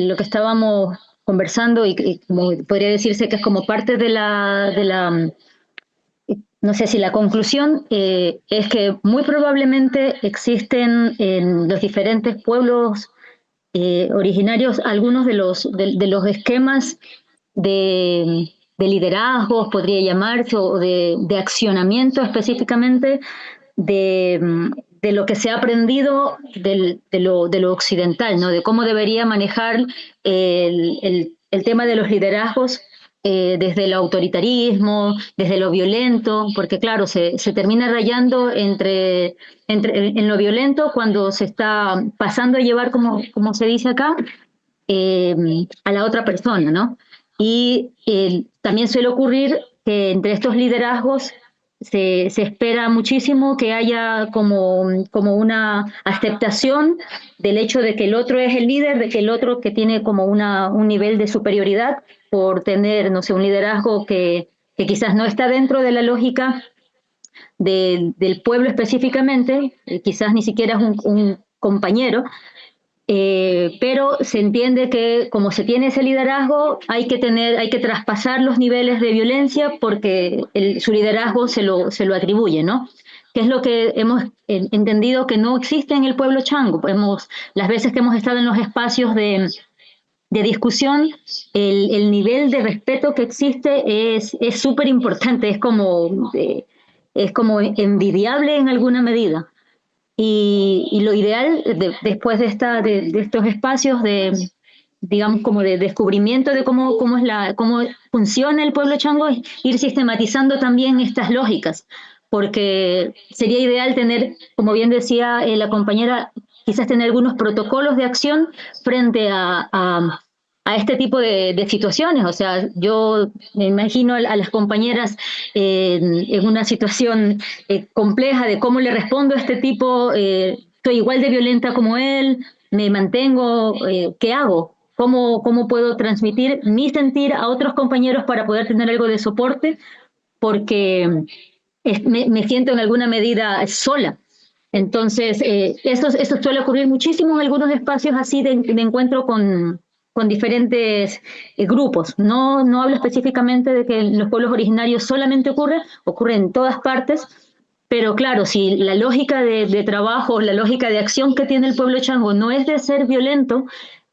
lo que estábamos conversando y como podría decirse que es como parte de la no sé si la conclusión es que muy probablemente existen en los diferentes pueblos originarios algunos de los esquemas de liderazgos, podría llamarse, o de accionamiento específicamente de lo que se ha aprendido de lo occidental, ¿no? De cómo debería manejar el tema de los liderazgos desde el autoritarismo, desde lo violento, porque claro, se termina rayando en lo violento cuando se está pasando a llevar, como se dice acá, a la otra persona, ¿no? Y también suele ocurrir que entre estos liderazgos se espera muchísimo que haya como una aceptación del hecho de que el otro es el líder, de que el otro que tiene como un nivel de superioridad por tener, no sé, un liderazgo que quizás no está dentro de la lógica del pueblo específicamente, quizás ni siquiera es un compañero, pero se entiende que como se tiene ese liderazgo hay que traspasar los niveles de violencia porque su liderazgo se lo atribuye, ¿no? que es lo que hemos entendido que no existe en el pueblo chango. Las veces que hemos estado en los espacios de discusión, el nivel de respeto que existe es súper importante, es como envidiable en alguna medida. Y lo ideal, después de estos espacios digamos, como de descubrimiento de cómo funciona el pueblo chango, es ir sistematizando también estas lógicas, porque sería ideal tener, como bien decía la compañera, quizás tener algunos protocolos de acción frente a este tipo de situaciones. O sea, yo me imagino a las compañeras en una situación compleja de cómo le respondo a este tipo, soy igual de violenta como él, me mantengo, ¿qué hago? ¿Cómo puedo transmitir mi sentir a otros compañeros para poder tener algo de soporte? Porque me siento en alguna medida sola. Entonces, esto suele ocurrir muchísimo en algunos espacios así de encuentro con diferentes grupos. No hablo específicamente de que en los pueblos originarios solamente ocurre en todas partes, pero claro, si la lógica de trabajo, la lógica de acción que tiene el pueblo chango no es de ser violento,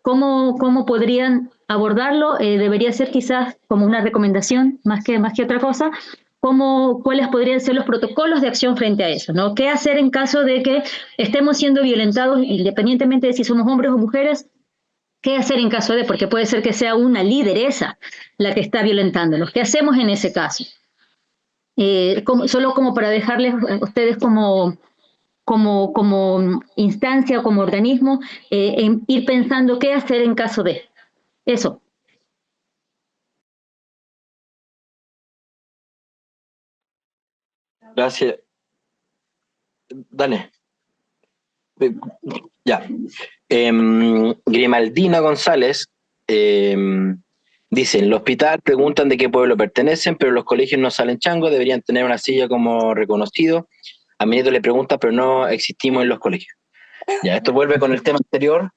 ¿cómo podrían abordarlo? Debería ser quizás como una recomendación, más que otra cosa, cuáles podrían ser los protocolos de acción frente a eso, ¿no? ¿Qué hacer en caso de que estemos siendo violentados, independientemente de si somos hombres o mujeres? ¿Qué hacer en caso de? Porque puede ser que sea una lideresa la que está violentándonos. ¿Qué hacemos en ese caso? Solo como para dejarles a ustedes como instancia o como organismo, ir pensando qué hacer en caso de eso. Gracias. Dale. Ya. Grimaldina González dice: en el hospital preguntan de qué pueblo pertenecen, pero los colegios no salen changos, deberían tener una silla como reconocido. A mi nieto le pregunta, pero no existimos en los colegios. Ya, esto vuelve con el tema anterior,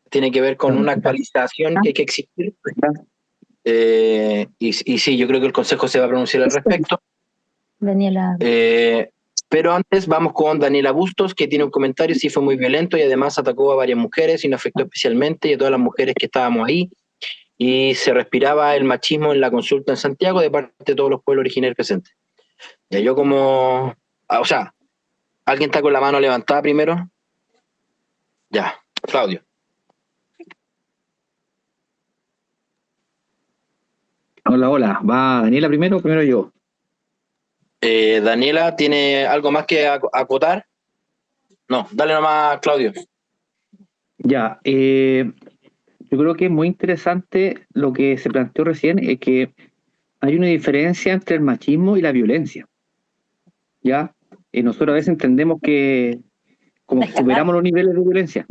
tiene que ver con una actualización que hay que existir. Y sí, yo creo que el Consejo se va a pronunciar al respecto. Daniela. Pero antes vamos con Daniela Bustos, que tiene un comentario: sí, fue muy violento y además atacó a varias mujeres y nos afectó especialmente y a todas las mujeres que estábamos ahí, y se respiraba el machismo en la consulta en Santiago de parte de todos los pueblos originarios presentes. Ya, yo como... o sea, ¿alguien está con la mano levantada primero? Ya, Claudio. Hola. ¿Va Daniela primero o primero yo? Daniela, ¿tiene algo más que acotar? No, dale nomás, Claudio. Ya, yo creo que es muy interesante lo que se planteó recién, es que hay una diferencia entre el machismo y la violencia. ¿Ya? Nosotros a veces entendemos que como que superamos los niveles de violencia.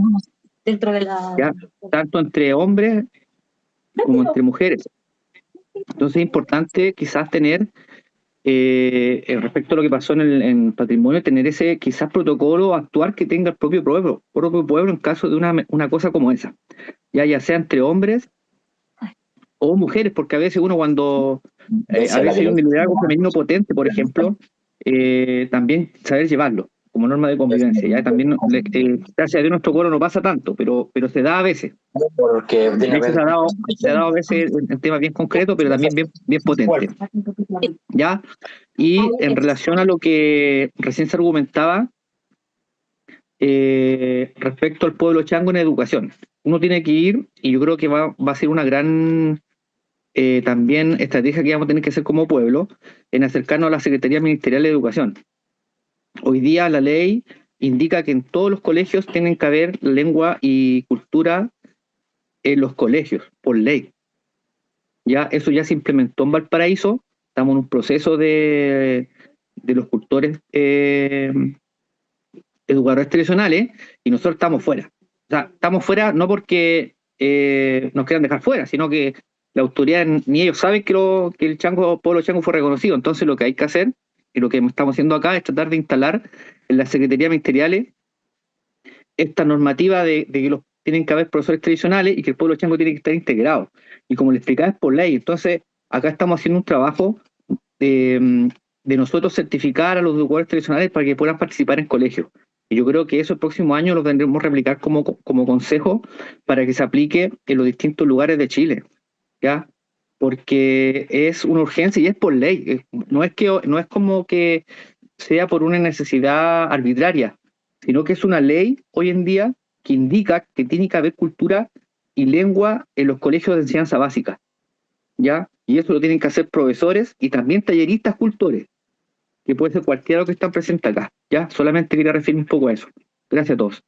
Dentro de la... ¿Ya? Tanto entre hombres como entre mujeres. Entonces es importante quizás tener, respecto a lo que pasó en Patrimonio, tener ese quizás protocolo, actuar que tenga el propio pueblo en caso de una cosa como esa. Ya sea entre hombres o mujeres, porque a veces uno cuando a veces hay un liderazgo femenino potente, por ejemplo, también saber llevarlo como norma de convivencia. Ya también, gracias a Dios, nuestro pueblo no pasa tanto, pero se da a veces. Porque se ha dado a veces en temas bien concretos, pero también bien potentes. ¿Ya? Y en relación a lo que recién se argumentaba respecto al pueblo chango en educación, uno tiene que ir, y yo creo que va a ser una gran también estrategia que vamos a tener que hacer como pueblo, en acercarnos a la Secretaría Ministerial de Educación. Hoy día la ley indica que en todos los colegios tienen que haber lengua y cultura en los colegios, por ley. Ya, eso ya se implementó en Valparaíso, estamos en un proceso de los cultores educadores tradicionales, y nosotros estamos fuera. O sea, estamos fuera no porque nos quieran dejar fuera, sino que la autoridad ni ellos saben que el pueblo chango fue reconocido. Entonces lo que hay que hacer, y lo que estamos haciendo acá, es tratar de instalar en las secretarías ministeriales esta normativa de que tienen que haber profesores tradicionales y que el pueblo chango tiene que estar integrado. Y como le explicaba, es por ley. Entonces, acá estamos haciendo un trabajo de nosotros certificar a los educadores tradicionales para que puedan participar en colegios. Y yo creo que eso el próximo año lo tendremos que replicar como consejo para que se aplique en los distintos lugares de Chile, ¿ya? Porque es una urgencia y es por ley. No es como que sea por una necesidad arbitraria, sino que es una ley hoy en día que indica que tiene que haber cultura y lengua en los colegios de enseñanza básica, ¿ya? Y eso lo tienen que hacer profesores y también talleristas cultores, que puede ser cualquiera de los que están presentes acá, ¿ya? Solamente quería referirme un poco a eso. Gracias a todos.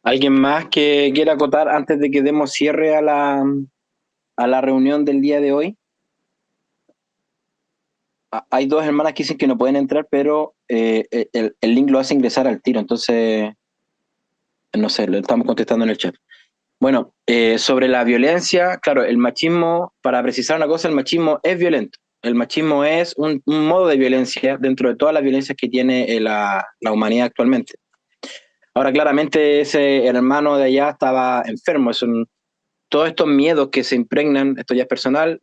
¿Alguien más que quiera acotar antes de que demos cierre a la reunión del día de hoy? Hay dos hermanas que dicen que no pueden entrar, pero el link lo hace ingresar al tiro, entonces, no sé, lo estamos contestando en el chat. Bueno, sobre la violencia, claro, el machismo, para precisar una cosa, el machismo es violento. El machismo es un modo de violencia dentro de todas las violencias que tiene la humanidad actualmente. Ahora, claramente ese hermano de allá estaba enfermo. Todos estos miedos que se impregnan, esto ya es personal,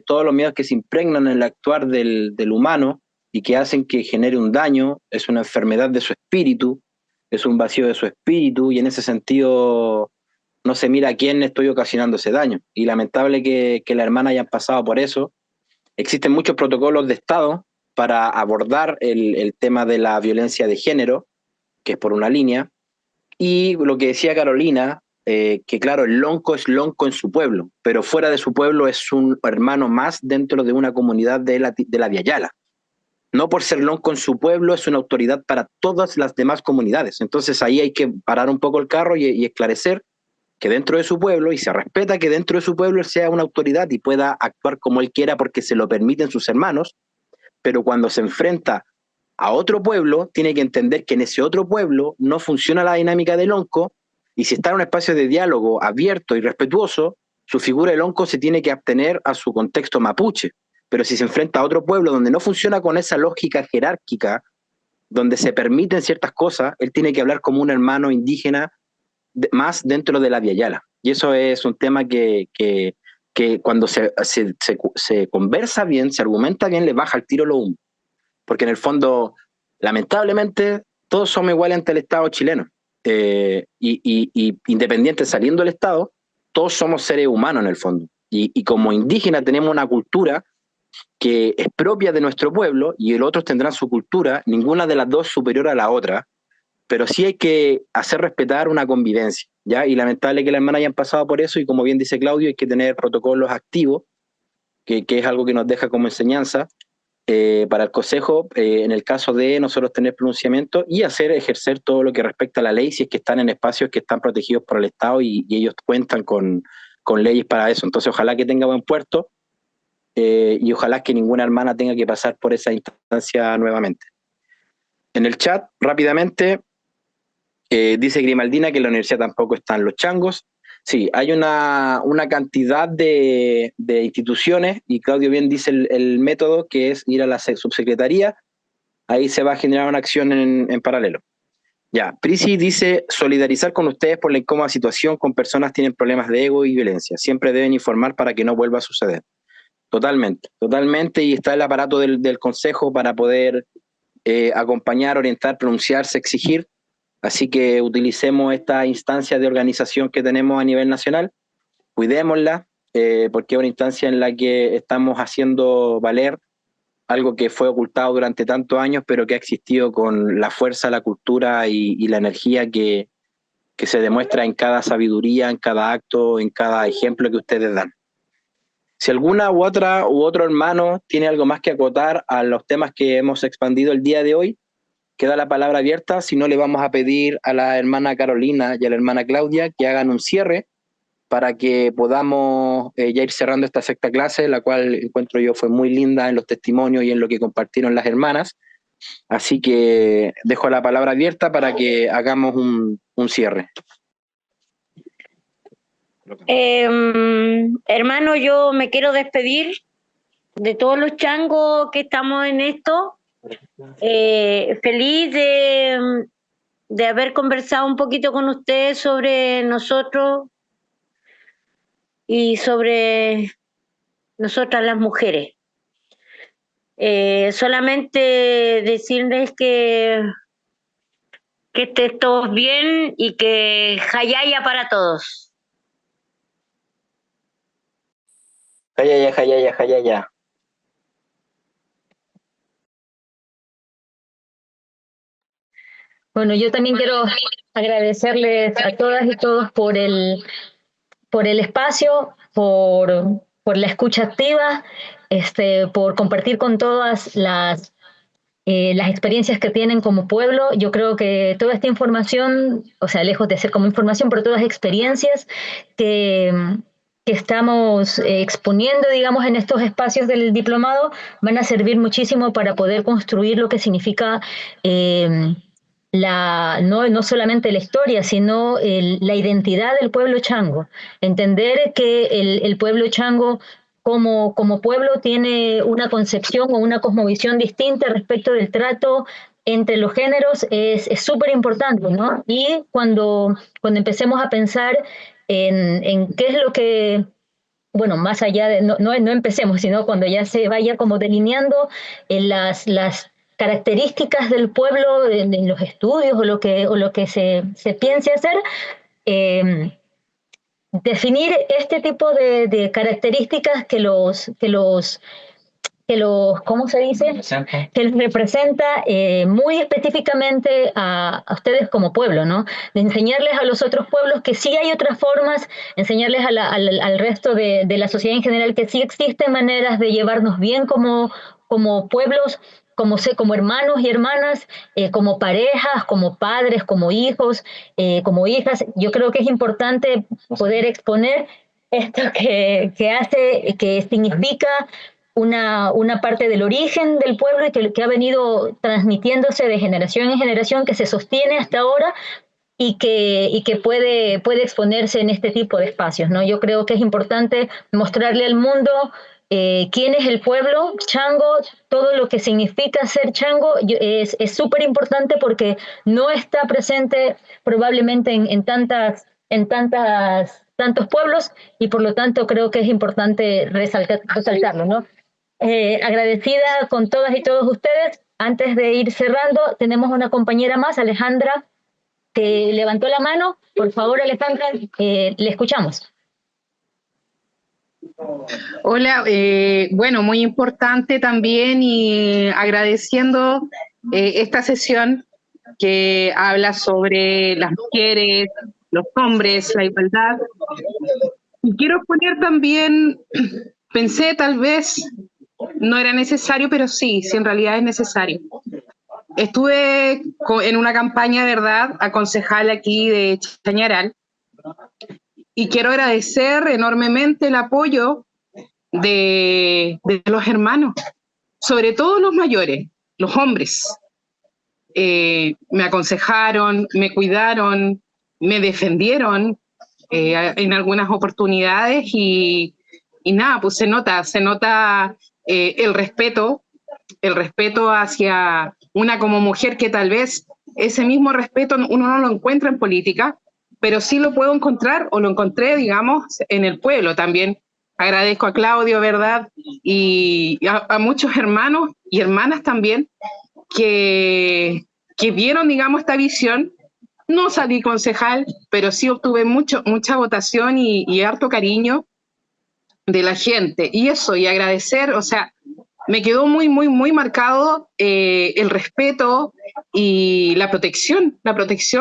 todos los miedos que se impregnan en el actuar del humano y que hacen que genere un daño, es una enfermedad de su espíritu, es un vacío de su espíritu, y en ese sentido no se mira a quién estoy ocasionando ese daño. Y lamentable que la hermana haya pasado por eso. Existen muchos protocolos de Estado para abordar el tema de la violencia de género, que es por una línea, y lo que decía Carolina, que claro, el lonco es lonco en su pueblo, pero fuera de su pueblo es un hermano más dentro de una comunidad de la Via Yala. No por ser lonco en su pueblo es una autoridad para todas las demás comunidades. Entonces ahí hay que parar un poco el carro y esclarecer que dentro de su pueblo, y se respeta que dentro de su pueblo él sea una autoridad y pueda actuar como él quiera porque se lo permiten sus hermanos, pero cuando se enfrenta a otro pueblo, tiene que entender que en ese otro pueblo no funciona la dinámica del onco, y si está en un espacio de diálogo abierto y respetuoso, su figura del onco se tiene que abstener a su contexto mapuche. Pero si se enfrenta a otro pueblo donde no funciona con esa lógica jerárquica, donde se permiten ciertas cosas, él tiene que hablar como un hermano indígena más dentro de la Via Yala. Y eso es un tema que cuando se conversa bien, se argumenta bien, le baja el tiro lo humo. Porque en el fondo, lamentablemente, todos somos iguales ante el Estado chileno. Y independientes saliendo del Estado, todos somos seres humanos en el fondo. Y como indígenas tenemos una cultura que es propia de nuestro pueblo, y los otros tendrán su cultura, ninguna de las dos superior a la otra, pero sí hay que hacer respetar una convivencia, ¿ya? Y lamentable que las hermanas hayan pasado por eso, y como bien dice Claudio, hay que tener protocolos activos, que es algo que nos deja como enseñanza, para el consejo, en el caso de nosotros tener pronunciamiento y ejercer todo lo que respecta a la ley, si es que están en espacios que están protegidos por el Estado y ellos cuentan con leyes para eso. Entonces ojalá que tenga buen puerto, y ojalá que ninguna hermana tenga que pasar por esa instancia nuevamente. En el chat, rápidamente, dice Grimaldina que en la universidad tampoco están los changos. Sí, hay una cantidad de instituciones, y Claudio bien dice el método, que es ir a la subsecretaría, ahí se va a generar una acción en paralelo. Ya, Prisi dice, solidarizar con ustedes por la incómoda situación con personas que tienen problemas de ego y violencia. Siempre deben informar para que no vuelva a suceder. Totalmente, totalmente, y está el aparato del consejo para poder acompañar, orientar, pronunciarse, exigir. Así que utilicemos esta instancia de organización que tenemos a nivel nacional, cuidémosla, porque es una instancia en la que estamos haciendo valer algo que fue ocultado durante tantos años, pero que ha existido con la fuerza, la cultura y la energía que se demuestra en cada sabiduría, en cada acto, en cada ejemplo que ustedes dan. Si alguna u otro hermano tiene algo más que acotar a los temas que hemos expandido el día de hoy, queda la palabra abierta. Si no, le vamos a pedir a la hermana Carolina y a la hermana Claudia que hagan un cierre para que podamos ya ir cerrando esta sexta clase, la cual encuentro yo fue muy linda en los testimonios y en lo que compartieron las hermanas. Así que dejo la palabra abierta para que hagamos un cierre. Hermano, yo me quiero despedir de todos los changos que estamos en esto. Feliz de haber conversado un poquito con ustedes sobre nosotros y sobre nosotras las mujeres. Solamente decirles que estés todos bien y que jayaya para todos. Jayaya, jayaya, jayaya. Bueno, yo también quiero agradecerles a todas y todos por el espacio, por la escucha activa, por compartir con todas las experiencias que tienen como pueblo. Yo creo que toda esta información, o sea, lejos de ser como información, pero todas las experiencias que estamos exponiendo, digamos, en estos espacios del diplomado, van a servir muchísimo para poder construir lo que significa no solamente la historia, sino la identidad del pueblo chango. Entender que el pueblo chango como pueblo tiene una concepción o una cosmovisión distinta respecto del trato entre los géneros es súper importante, ¿no? Y cuando empecemos a pensar en qué es lo que, bueno, más allá de, no empecemos, sino cuando ya se vaya como delineando las características del pueblo en los estudios o lo que se piense hacer, definir este tipo de características que los ¿cómo se dice? Que los representa muy específicamente a ustedes como pueblo, ¿no? De enseñarles a los otros pueblos que sí hay otras formas, enseñarles al resto de la sociedad en general que sí existen maneras de llevarnos bien como pueblos, como hermanos y hermanas, como parejas, como padres, como hijos, como hijas. Yo creo que es importante poder exponer esto que significa una parte del origen del pueblo y que ha venido transmitiéndose de generación en generación, que se sostiene hasta ahora y que puede exponerse en este tipo de espacios, ¿no? Yo creo que es importante mostrarle al mundo quién es el pueblo chango, todo lo que significa ser chango es súper importante porque no está presente probablemente en tantos pueblos y por lo tanto creo que es importante resaltarlo, ¿no? Agradecida con todas y todos ustedes. Antes de ir cerrando, tenemos una compañera más, Alejandra, que levantó la mano. Por favor, Alejandra, le escuchamos. Hola, bueno, muy importante también y agradeciendo esta sesión que habla sobre las mujeres, los hombres, la igualdad. Y quiero poner también, pensé tal vez no era necesario, pero sí, en realidad es necesario. Estuve en una campaña, ¿verdad?, a concejal aquí de Chañaral y quiero agradecer enormemente el apoyo de los hermanos, sobre todo los mayores, los hombres. Me aconsejaron, me cuidaron, me defendieron en algunas oportunidades y nada, pues se nota el respeto hacia una como mujer que tal vez ese mismo respeto uno no lo encuentra en política, pero sí lo puedo encontrar o lo encontré, digamos, en el pueblo también. Agradezco a Claudio, ¿verdad? Y a muchos hermanos y hermanas también que vieron, digamos, esta visión. No salí concejal, pero sí obtuve mucha votación y harto cariño de la gente. Y eso, y agradecer, o sea, me quedó muy, muy, muy marcado el respeto y la protección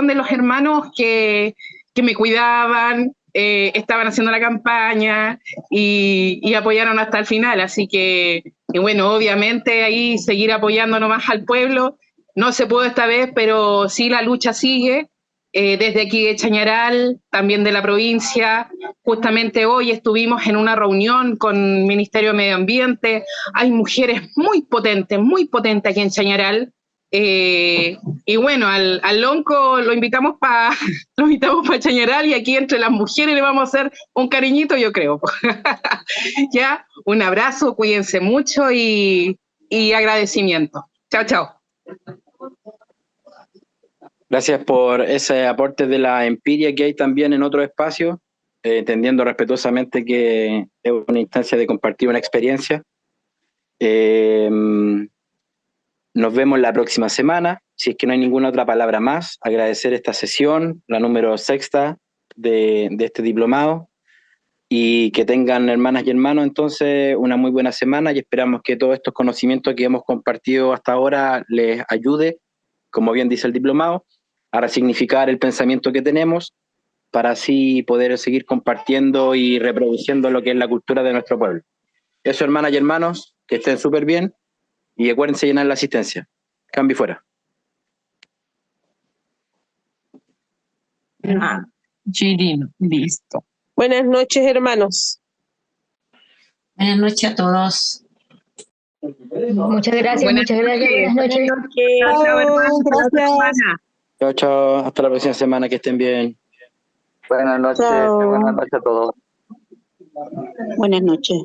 de los hermanos que me cuidaban, estaban haciendo la campaña y apoyaron hasta el final. Así que, bueno, obviamente ahí seguir apoyando nomás al pueblo. No se pudo esta vez, pero sí la lucha sigue. Desde aquí de Chañaral, también de la provincia. Justamente hoy estuvimos en una reunión con el Ministerio de Medio Ambiente. Hay mujeres muy potentes aquí en Chañaral. Y bueno, al Lonco lo invitamos para Chañaral y aquí entre las mujeres le vamos a hacer un cariñito, yo creo. Ya, un abrazo, cuídense mucho y agradecimiento. Chao, chao. Gracias por ese aporte de la empiria que hay también en otros espacios, entendiendo respetuosamente que es una instancia de compartir una experiencia. Nos vemos la próxima semana. Si es que no hay ninguna otra palabra más, agradecer esta sesión, la número 6 de este diplomado, y que tengan, hermanas y hermanos, entonces una muy buena semana, y esperamos que todos estos conocimientos que hemos compartido hasta ahora les ayude, como bien dice el diplomado, a resignificar el pensamiento que tenemos para así poder seguir compartiendo y reproduciendo lo que es la cultura de nuestro pueblo. Eso, hermanas y hermanos, que estén súper bien y acuérdense llenar la asistencia. Cambio fuera. Chirino, listo. Buenas noches, hermanos. Buenas noches a todos. Muchas gracias, Buenas noches. Chao, chao. Hasta la próxima semana. Que estén bien. Buenas noches. Chao. Buenas noches a todos. Buenas noches.